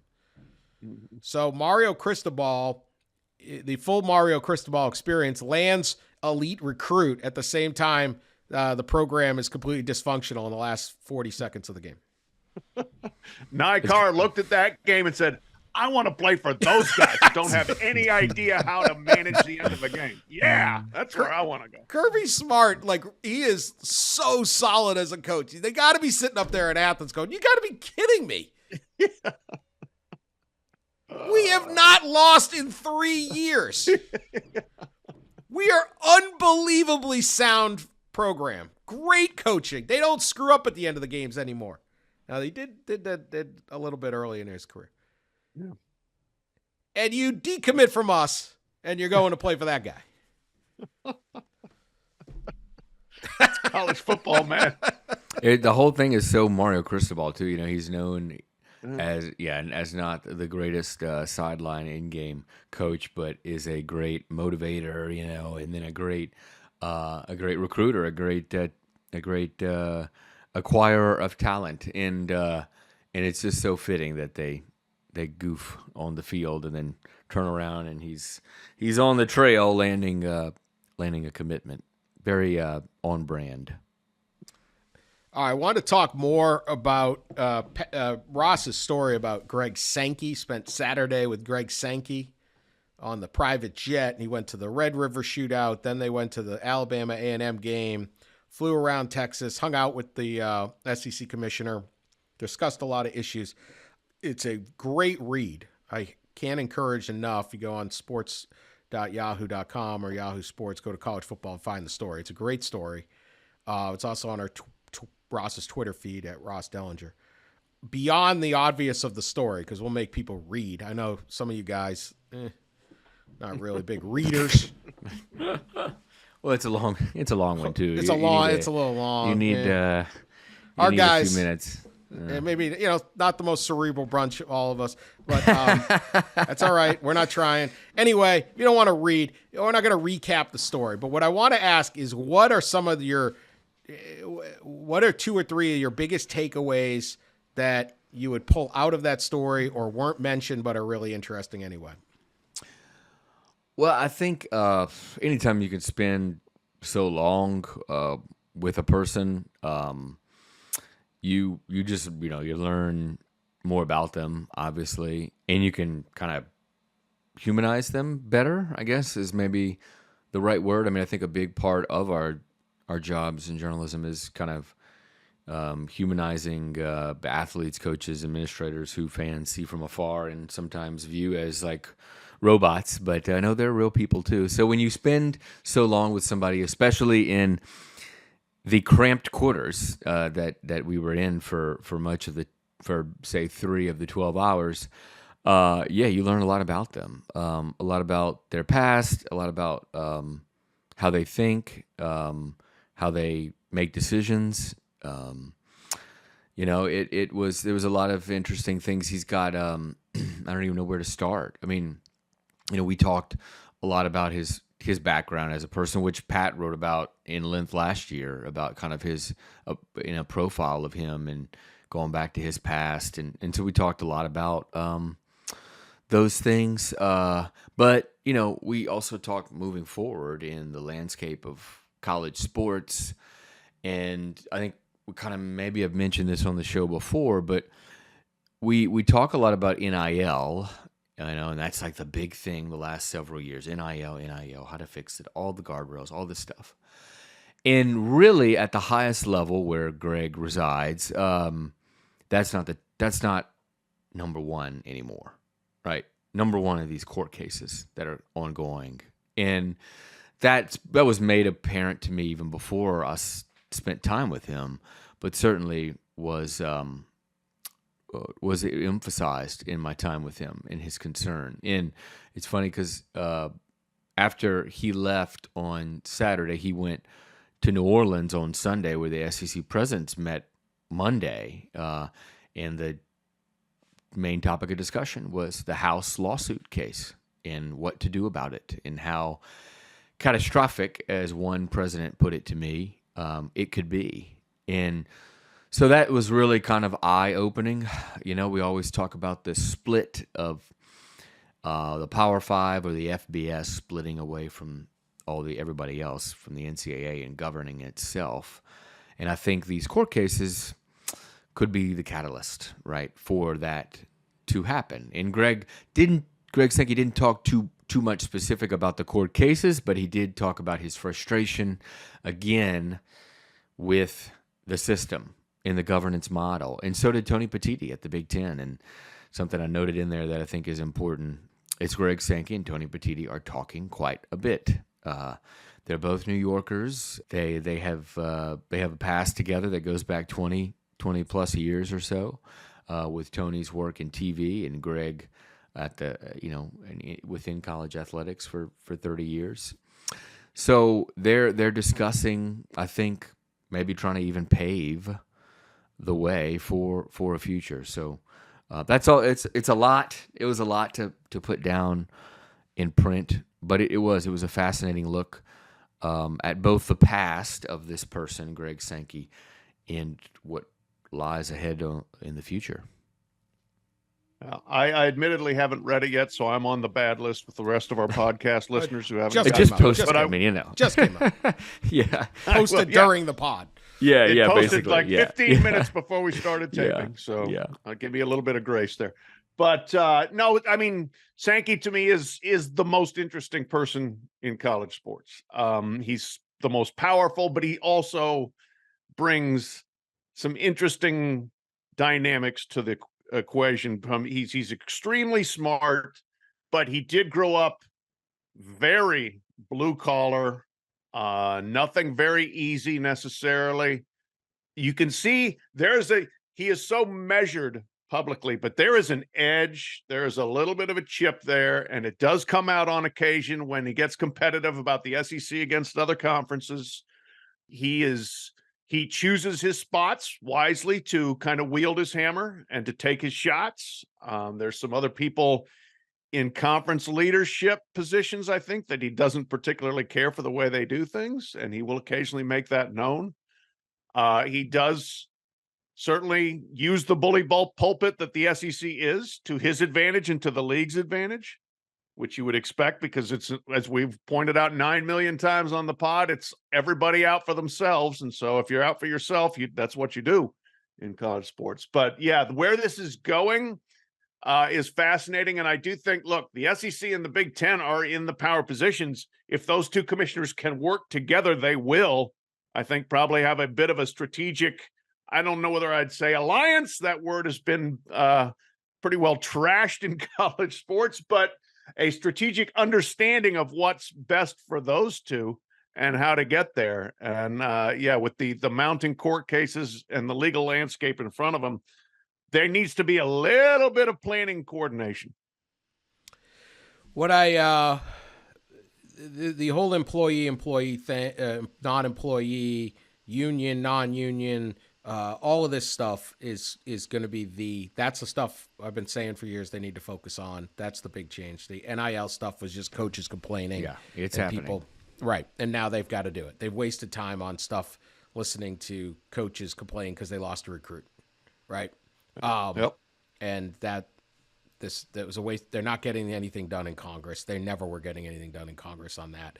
So Mario Cristobal, the full Mario Cristobal experience, lands elite recruit at the same time the program is completely dysfunctional in the last 40 seconds of the game. Nye Carr looked at that game and said, I want to play for those guys who don't have any idea how to manage the end of a game. Yeah, that's where I want to go. Kirby Smart, like, he is so solid as a coach. They got to be sitting up there in Athens going, you got to be kidding me. We have not lost in 3 years. We are unbelievably sound program. Great coaching. They don't screw up at the end of the games anymore. Now, they did a little bit early in his career. Yeah. And you decommit from us, and you're going to play for that guy. That's college football, man. The whole thing is so Mario Cristobal, too. You know, he's known as not the greatest sideline in-game coach, but is a great motivator, you know, and then a great recruiter, a great acquirer of talent, and it's just so fitting that they goof on the field and then turn around and he's on the trail landing a commitment. Very on brand. All right, I want to talk more about Ross's story about Greg Sankey. Spent Saturday with Greg Sankey on the private jet, and he went to the Red River Shootout. Then they went to the Alabama A&M game, flew around Texas, hung out with the SEC commissioner, discussed a lot of issues. It's a great read. I can't encourage enough. You go on sports.yahoo.com or Yahoo Sports, go to college football and find the story. It's a great story. It's also on our Ross's Twitter feed at Ross Dellinger. Beyond the obvious of the story, because we'll make people read. I know some of you guys, not really big readers. Well, it's a long one too. It's a little long. You need our guys, a few minutes. And maybe, not the most cerebral bunch, all of us, but that's all right. We're not trying. Anyway, if you don't want to read, we're not going to recap the story. But what I want to ask is, what are 2 or 3 of your biggest takeaways that you would pull out of that story or weren't mentioned but are really interesting anyway? Well, I think anytime you can spend so long with a person, you just, you learn more about them, obviously, and you can kind of humanize them better, I guess, is maybe the right word. I mean, I think a big part of our jobs in journalism is kind of humanizing athletes, coaches, administrators who fans see from afar and sometimes view as like robots, but I know they're real people too. So when you spend so long with somebody, especially in the cramped quarters that we were in for say 3 of the 12 hours, you learn a lot about them, a lot about their past, a lot about how they think, how they make decisions. There was a lot of interesting things. He's got I don't even know where to start. I mean, we talked a lot about his background as a person, which Pat wrote about in length last year, about kind of his profile of him and going back to his past, and so we talked a lot about those things. But we also talked moving forward in the landscape of college sports, and I think we kind of maybe have mentioned this on the show before, but we talk a lot about NIL And that's like the big thing the last several years. NIL, how to fix it, all the guardrails, all this stuff. And really, at the highest level where Greg resides, that's not number one anymore, right? Number one of these court cases that are ongoing, and that was made apparent to me even before I spent time with him, but certainly was emphasized in my time with him and his concern. And it's funny because after he left on Saturday, he went to New Orleans on Sunday, where the SEC presidents met Monday, and the main topic of discussion was the House lawsuit case and what to do about it, and how catastrophic, as one president put it to me, it could be. And so that was really kind of eye-opening. We always talk about the split of the Power Five or the FBS splitting away from everybody else, from the NCAA, and governing itself. And I think these court cases could be the catalyst, right, for that to happen. And Greg Sankey didn't talk too much specific about the court cases, but he did talk about his frustration again with the system in the governance model. And so did Tony Petitti at the Big Ten. And something I noted in there that I think is important is Greg Sankey and Tony Petitti are talking quite a bit. They're both New Yorkers. They have a past together that goes back 20 plus years or so, with Tony's work in TV and Greg at the within college athletics for 30 years. So they're discussing, I think, maybe trying to even pave the way for a future. So that's all. It's a lot. It was a lot to put down in print, but it was a fascinating look at both the past of this person, Greg Sankey, and what lies ahead in the future. I admittedly haven't read it yet, so I'm on the bad list with the rest of our podcast listeners who haven't. Just Just came out. posted. Just I came mean, Just came out. yeah, Posted during the pod. It posted basically, like yeah. 15 minutes before we started taping, Yeah, so yeah. I'll give you a little bit of grace there. But no, I mean, Sankey to me is the most interesting person in college sports. He's the most powerful, but he also brings some interesting dynamics to the equation. He's extremely smart, but he did grow up very blue collar, nothing very easy necessarily. You can see he is so measured publicly, but there is an edge. There is a little bit of a chip there, and it does come out on occasion when he gets competitive about the SEC against other conferences. He chooses his spots wisely to kind of wield his hammer and to take his shots. There's some other people in conference leadership positions, I think, that he doesn't particularly care for the way they do things, and he will occasionally make that known. He does certainly use the bully pulpit that the SEC is to his advantage and to the league's advantage, which you would expect, because it's, as we've pointed out 9 million times on the pod, it's everybody out for themselves. And so if you're out for yourself, that's what you do in college sports. But yeah, where this is going is fascinating. And I do think, look, the SEC and the Big Ten are in the power positions. If those two commissioners can work together, they will, I think, probably have a bit of a strategic, I don't know whether I'd say alliance. That word has been pretty well trashed in college sports, but a strategic understanding of what's best for those two and how to get there. And with the mounting court cases and the legal landscape in front of them, there needs to be a little bit of planning coordination. What the whole employee thing, non-employee, union, non-union, all of this stuff is going to be that's the stuff I've been saying for years they need to focus on. That's the big change. The NIL stuff was just coaches complaining. Yeah, it's happening. People, right. And now they've got to do it. They've wasted time on stuff listening to coaches complain because they lost a recruit. Right. Yep. And that was a waste. They're not getting anything done in Congress. They never were getting anything done in Congress on that.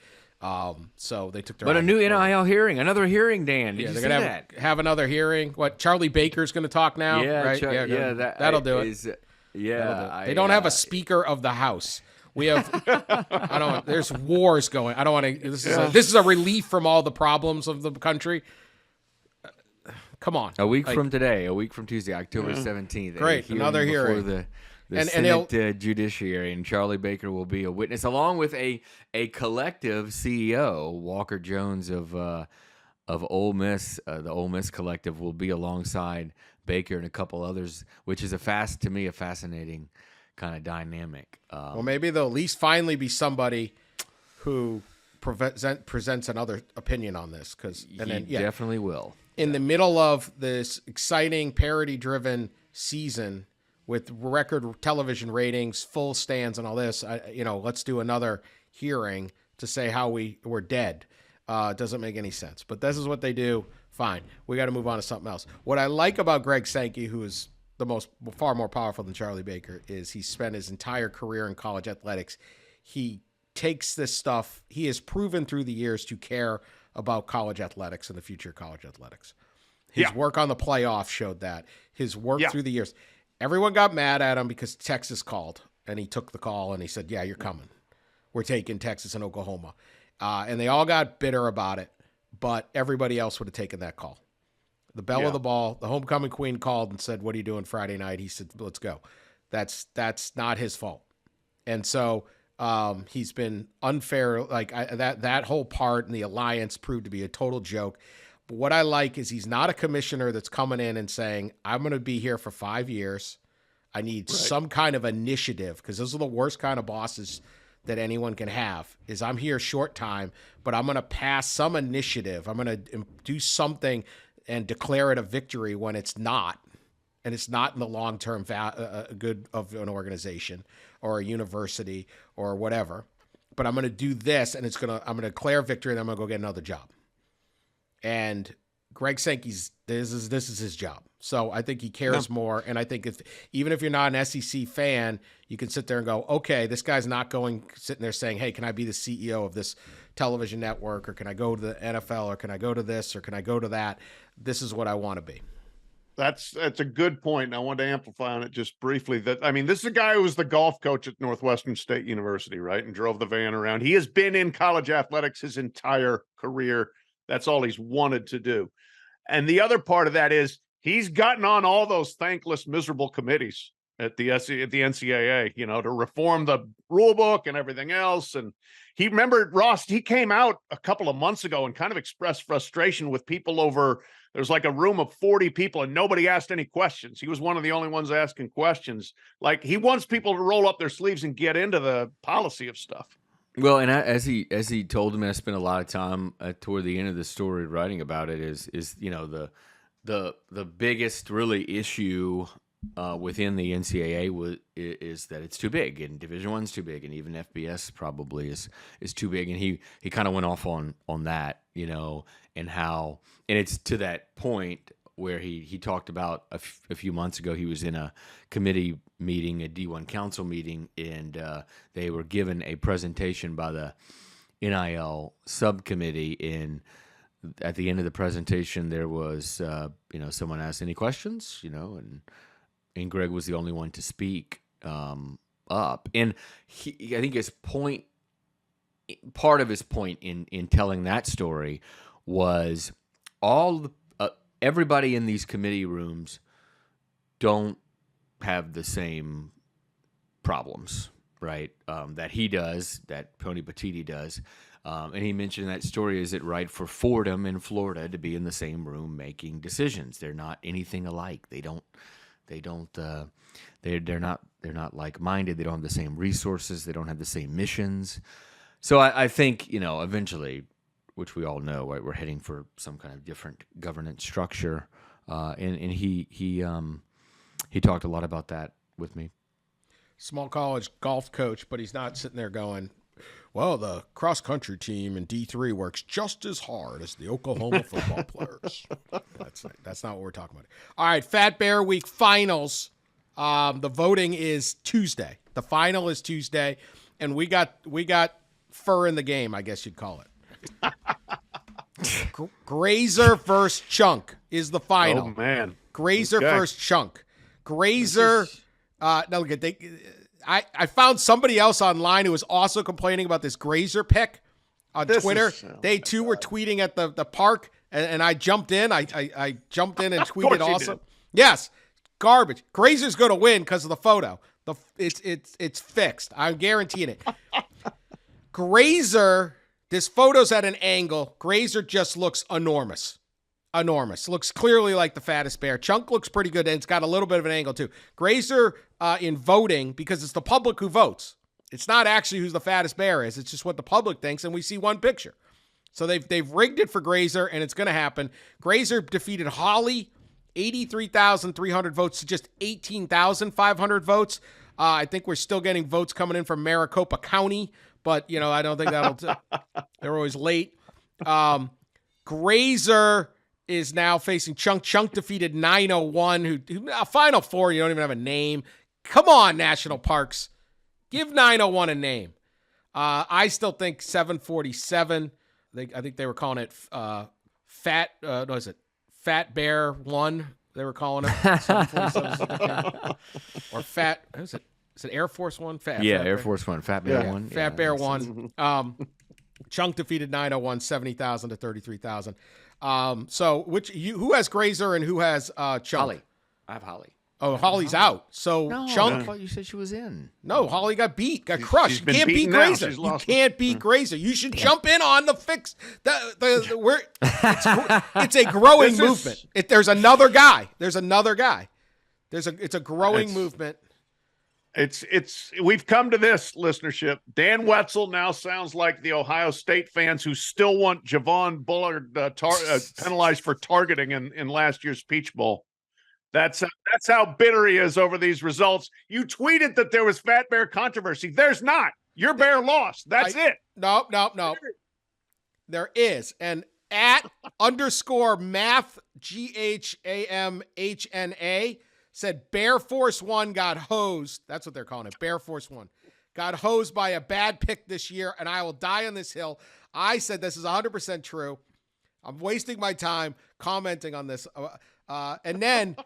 So they took their a new NIL hearing, another hearing, Dan. Did you they're going to have another hearing. What, Charlie Baker's going to talk now? Yeah, right? that'll do it. Yeah, they don't have a Speaker of the House. We have, there's wars going. I don't want to, this is a relief from all the problems of the country. Come on. A week from today, a week from Tuesday, October 17th. Great, another hearing. Before the Senate Judiciary, and Charlie Baker will be a witness, along with a collective CEO, Walker Jones of Ole Miss. The Ole Miss collective will be alongside Baker and a couple others, which is a fascinating kind of dynamic. Well, maybe there'll at least finally be somebody who presents another opinion on this, definitely will. In the middle of this exciting parody-driven season with record television ratings, full stands, and all this, let's do another hearing to say how we're dead. It doesn't make any sense, but this is what they do. Fine, we got to move on to something else. What I like about Greg Sankey, who is far more powerful than Charlie Baker, is he spent his entire career in college athletics. He takes this stuff. He has proven through the years to care about college athletics and the future of college athletics. His work on the playoff showed that. His work through the years. Everyone got mad at him because Texas called, and he took the call and he said, yeah, you're coming. We're taking Texas and Oklahoma. And they all got bitter about it, but everybody else would have taken that call. The belle of the ball, the homecoming queen called and said, what are you doing Friday night? He said, let's go. That's not his fault. And so he's been unfair. That whole part and the alliance proved to be a total joke. But what I like is he's not a commissioner that's coming in and saying, I'm going to be here for 5 years. I need some kind of initiative, because those are the worst kind of bosses that anyone can have, is I'm here short time, but I'm going to pass some initiative. I'm going to do something and declare it a victory when it's not. And it's not in the long-term good of an organization or a university or whatever. But I'm going to do this, and I'm going to declare victory, and I'm going to go get another job. And Greg Sankey's, this is his job. So I think he cares more. And I think even if you're not an SEC fan, you can sit there and go, okay, this guy's not sitting there saying, hey, can I be the CEO of this television network? Or can I go to the NFL? Or can I go to this? Or can I go to that? This is what I want to be. That's a good point. And I wanted to amplify on it just briefly. This is a guy who was the golf coach at Northwestern State University, right? And drove the van around. He has been in college athletics his entire career. That's all he's wanted to do. And the other part of that is he's gotten on all those thankless, miserable committees at the NCAA, to reform the rule book and everything else. And he came out a couple of months ago and kind of expressed frustration with people over, there's like a room of 40 people and nobody asked any questions. He was one of the only ones asking questions. Like, he wants people to roll up their sleeves and get into the policy of stuff. Well, and as he told him, and I spent a lot of time toward the end of the story writing about it, is the biggest really issue within the NCAA is that it's too big, and Division I's too big, and even FBS probably is too big. And he kind of went off on that, and how, and it's to that point where he talked about a few months ago. He was in a committee meeting, a D1 council meeting, and they were given a presentation by the NIL subcommittee. And at the end of the presentation, there was, someone asked any questions, and Greg was the only one to speak up. And I think part of his point in telling that story was everybody in these committee rooms don't have the same problems, right? That he does, that Tony Petitti does. And he mentioned that story, is it right for Fordham in Florida to be in the same room making decisions? They're not anything alike. They're not like-minded. They don't have the same resources. They don't have the same missions. So I think, eventually, which we all know, right, we're heading for some kind of different governance structure. And he talked a lot about that with me. Small college golf coach, but he's not sitting there going, well, the cross-country team in D3 works just as hard as the Oklahoma football players. That's not what we're talking about. All right, Fat Bear Week finals. The voting is Tuesday. The final is Tuesday, and we got fur in the game, I guess you'd call it. Grazer versus Chunk is the final. Oh, man. Grazer versus Chunk. Grazer No, look, I found somebody else online who was also complaining about this Grazer pick on Twitter. They too were tweeting at the park, and I jumped in. I jumped in and tweeted also. Yes, garbage. Grazer's going to win because of the photo. It's fixed. I'm guaranteeing it. Grazer, this photo's at an angle. Grazer just looks enormous. Looks clearly like the fattest bear. Chunk looks pretty good, and it's got a little bit of an angle too. Grazer in voting, because it's the public who votes. It's not actually who's the fattest bear is. It's just what the public thinks, and we see one picture. So they've rigged it for Grazer, and it's going to happen. Grazer defeated Holly, 83,300 votes to just 18,500 votes. I think we're still getting votes coming in from Maricopa County, but I don't think that'll. They're always late. Grazer is now facing Chunk. Chunk defeated 901, who Final Four, you don't even have a name. Come on, National Parks. Give 901 a name. I still think 747. I think they were calling it Fat Bear 1. They were calling it 747. Or Fat, is it Air Force 1? Fat Air Force 1. Fat Bear 1. Fat Bear 1. Chunk defeated 901, 70,000 to 33,000. So who has Grazer and who has Chunk? Holly. I have Holly. Oh, Holly's out. So Chunk. I thought you said she was in. No, Holly got crushed. You can't beat Grazer. You can't beat Grazer. You should jump in on the fix. It's a growing movement. There's another guy. It's a growing movement. We've come to this listenership. Dan Wetzel now sounds like the Ohio State fans who still want Javon Bullard penalized for targeting in last year's Peach Bowl. That's how bitter he is over these results. You tweeted that there was Fat Bear controversy. There's not. Your bear lost. That's it. No. There is. And at _math GHAMHNA said Bear Force 1 got hosed. That's what they're calling it. Bear Force 1 got hosed by a bad pick this year, and I will die on this hill. I said this is 100% true. I'm wasting my time commenting on this. And then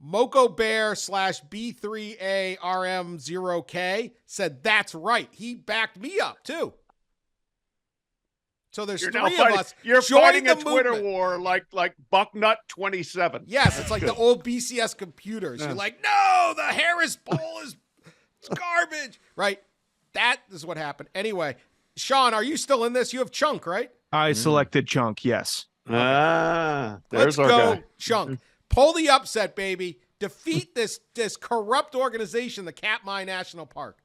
Moco Bear /B3ARM0K said that's right. He backed me up too. So there's three of us. You're fighting a Twitter war like Bucknut 27. Yes, it's like the old BCS computers. You're like, no, the Harris poll is garbage. Right? That is what happened. Anyway, Sean, are you still in this? You have Chunk, right? I selected Chunk, yes. There's Let's go, Chunk. Pull the upset, baby. Defeat this corrupt organization, the Katmai National Park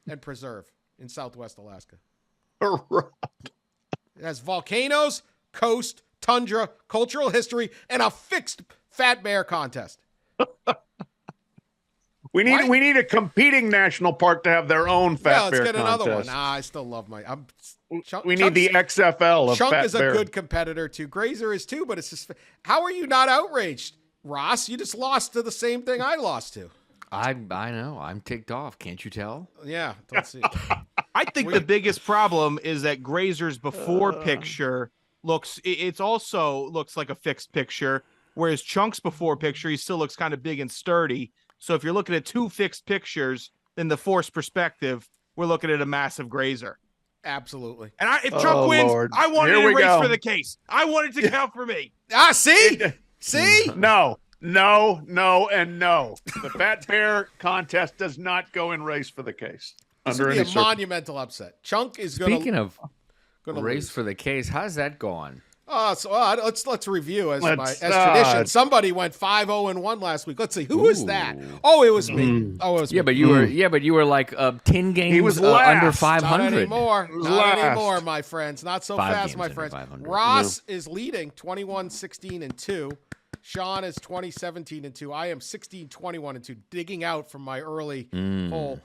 and Preserve in Southwest Alaska. It has volcanoes, coast, tundra, cultural history, and a fixed fat bear contest. We need a competing national park to have their own fat bear contest. Let's get another one. I still love we need the XFL of Chunk Fat is Bear. A good competitor too. Grazer is too, but it's just, how are you not outraged, Ross? You just lost to the same thing I lost to. I know. I'm ticked off. Can't you tell? Yeah. Let's see. I think the biggest problem is that Grazer's before picture looks like a fixed picture, whereas Chunk's before picture, he still looks kind of big and sturdy. So if you're looking at two fixed pictures, then the forced perspective, we're looking at a massive Grazer. Absolutely. And if Chunk wins, Lord. I want Here it we erased go. for the case. I want it to count for me. See? See? No, and no. The Fat Bear contest does not go in race for the case. This would be a monumental upset. Chunk is going to... Speaking of race lose. for the case, how's that going? Let's review as tradition. Somebody went 5-0-1 last week. Let's see, who was that? Oh, it was me. But you were like 10 games He was under last. 500. Not anymore, my friends. Not so 5 fast, games my under friends. 500. Ross is leading 21-16-2. Sean is 20-17-2. I am 16-21-2, digging out from my early poll.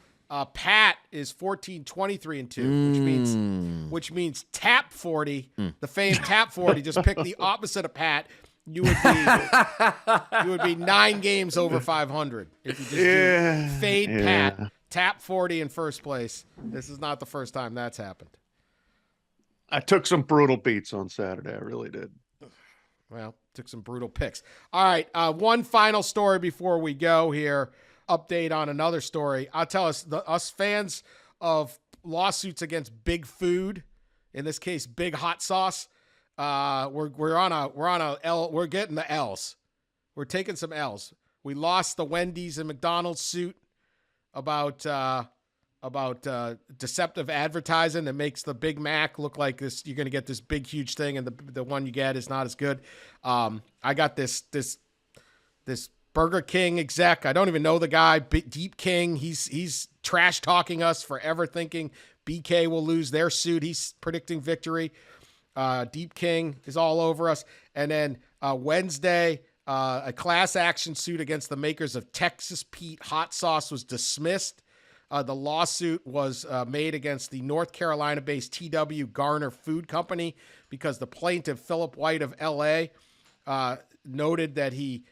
Pat is 14-23-2, which means Tap 40, the famed Tap 40. Just pick the opposite of Pat. You would be 9 games over 500 if you just do fade Pat. Tap 40 in first place. This is not the first time that's happened. I took some brutal beats on Saturday. I really did. Well, took some brutal picks. All right, one final story before we go here. update on another story. I'll tell us fans of lawsuits against big food, in this case, big hot sauce. We're getting the L's. We're taking some L's. We lost the Wendy's and McDonald's suit about deceptive advertising that makes the Big Mac look like this. You're going to get this big, huge thing, and the one you get is not as good. I got this Burger King exec. I don't even know the guy. Deep King. He's trash talking us forever, thinking BK will lose their suit. He's predicting victory. Deep King is all over us. And then Wednesday, a class action suit against the makers of Texas Pete hot sauce was dismissed. The lawsuit was made against the North Carolina-based TW Garner Food Company because the plaintiff, Philip White of L.A., noted that he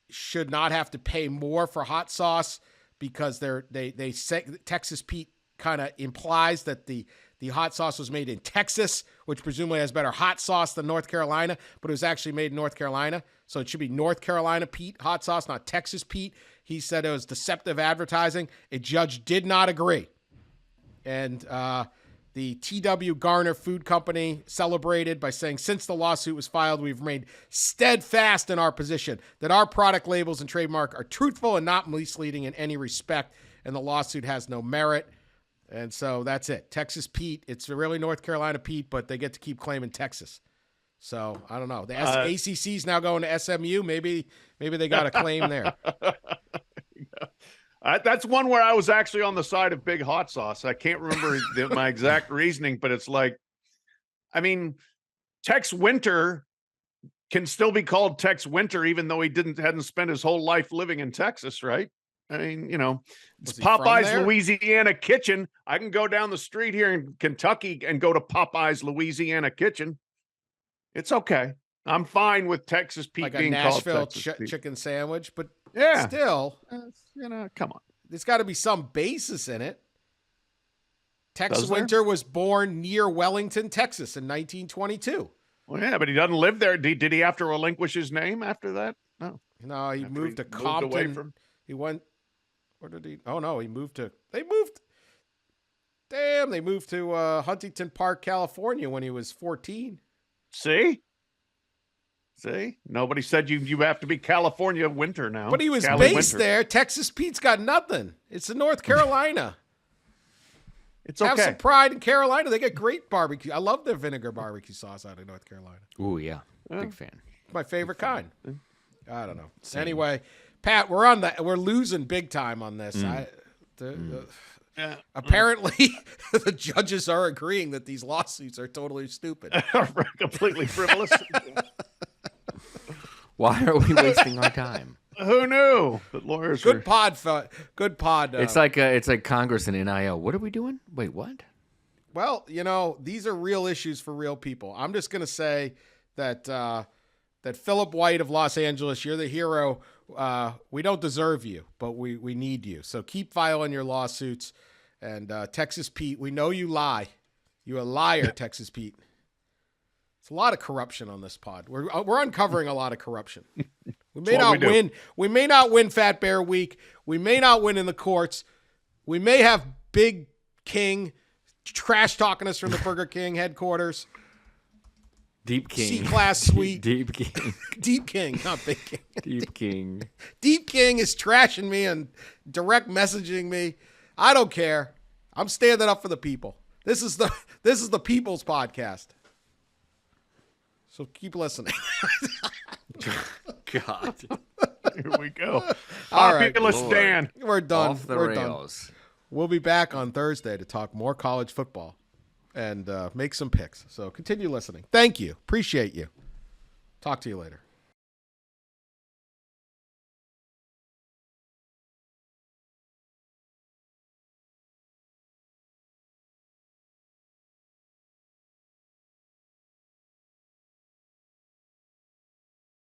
should not have to pay more for hot sauce because they say Texas Pete kind of implies that the hot sauce was made in Texas, which presumably has better hot sauce than North Carolina, but it was actually made in North Carolina. So it should be North Carolina Pete hot sauce, not Texas Pete. He said it was deceptive advertising. A judge did not agree. And the TW Garner Food Company celebrated by saying, since the lawsuit was filed, we've remained steadfast in our position that our product labels and trademark are truthful and not misleading in any respect, and the lawsuit has no merit. And so that's it. Texas Pete. It's really North Carolina Pete, but they get to keep claiming Texas. So I don't know. The ACC's now going to SMU. Maybe they got a claim there. That's one where I was actually on the side of big hot sauce. I can't remember my exact reasoning, but it's like, I mean, Tex Winter can still be called Tex Winter, even though he hadn't spent his whole life living in Texas, right? I mean, it's Popeye's Louisiana Kitchen. I can go down the street here in Kentucky and go to Popeye's Louisiana Kitchen. It's okay. I'm fine with Texas Pete like being a Nashville called Texas Pete. Chicken sandwich, but yeah, still, come on. There's got to be some basis in it. Tex Winter was born near Wellington, Texas in 1922. Well, yeah, but he doesn't live there. Did he have to relinquish his name after that? No, he moved to Compton. He went. Where did he? Oh no, he moved to. They moved to Huntington Park, California when he was 14. See, nobody said you have to be California winter now. But he was based there. Texas Pete's got nothing. It's in North Carolina. It's okay. Have some pride in Carolina. They get great barbecue. I love their vinegar barbecue sauce out of North Carolina. Ooh, yeah. Big fan. It's my favorite kind. I don't know. Same. Anyway, Pat, we're losing big time on this. Apparently, the judges are agreeing that these lawsuits are totally stupid. Completely frivolous. Why are we wasting our time? Who knew that lawyers? Good pod. It's like Congress and NIL. What are we doing? Wait, what? Well, these are real issues for real people. I'm just gonna say that Philip White of Los Angeles, you're the hero. We don't deserve you, but we need you. So keep filing your lawsuits. And Texas Pete, we know you lie. You're a liar, Texas Pete. It's a lot of corruption on this pod. We're uncovering a lot of corruption. We may not win. We may not win Fat Bear Week. We may not win in the courts. We may have Big King trash talking us from the Burger King headquarters. Deep King. C-class suite. Deep King. Deep King, not Big King. Deep King. Deep King is trashing me and direct messaging me. I don't care. I'm standing up for the people. This is the people's podcast. So keep listening. God. Here we go. All right, Populous Dan. We're done. Off the We're rails. done. We'll be back on Thursday to talk more college football and make some picks. So continue listening. Thank you. Appreciate you. Talk to you later.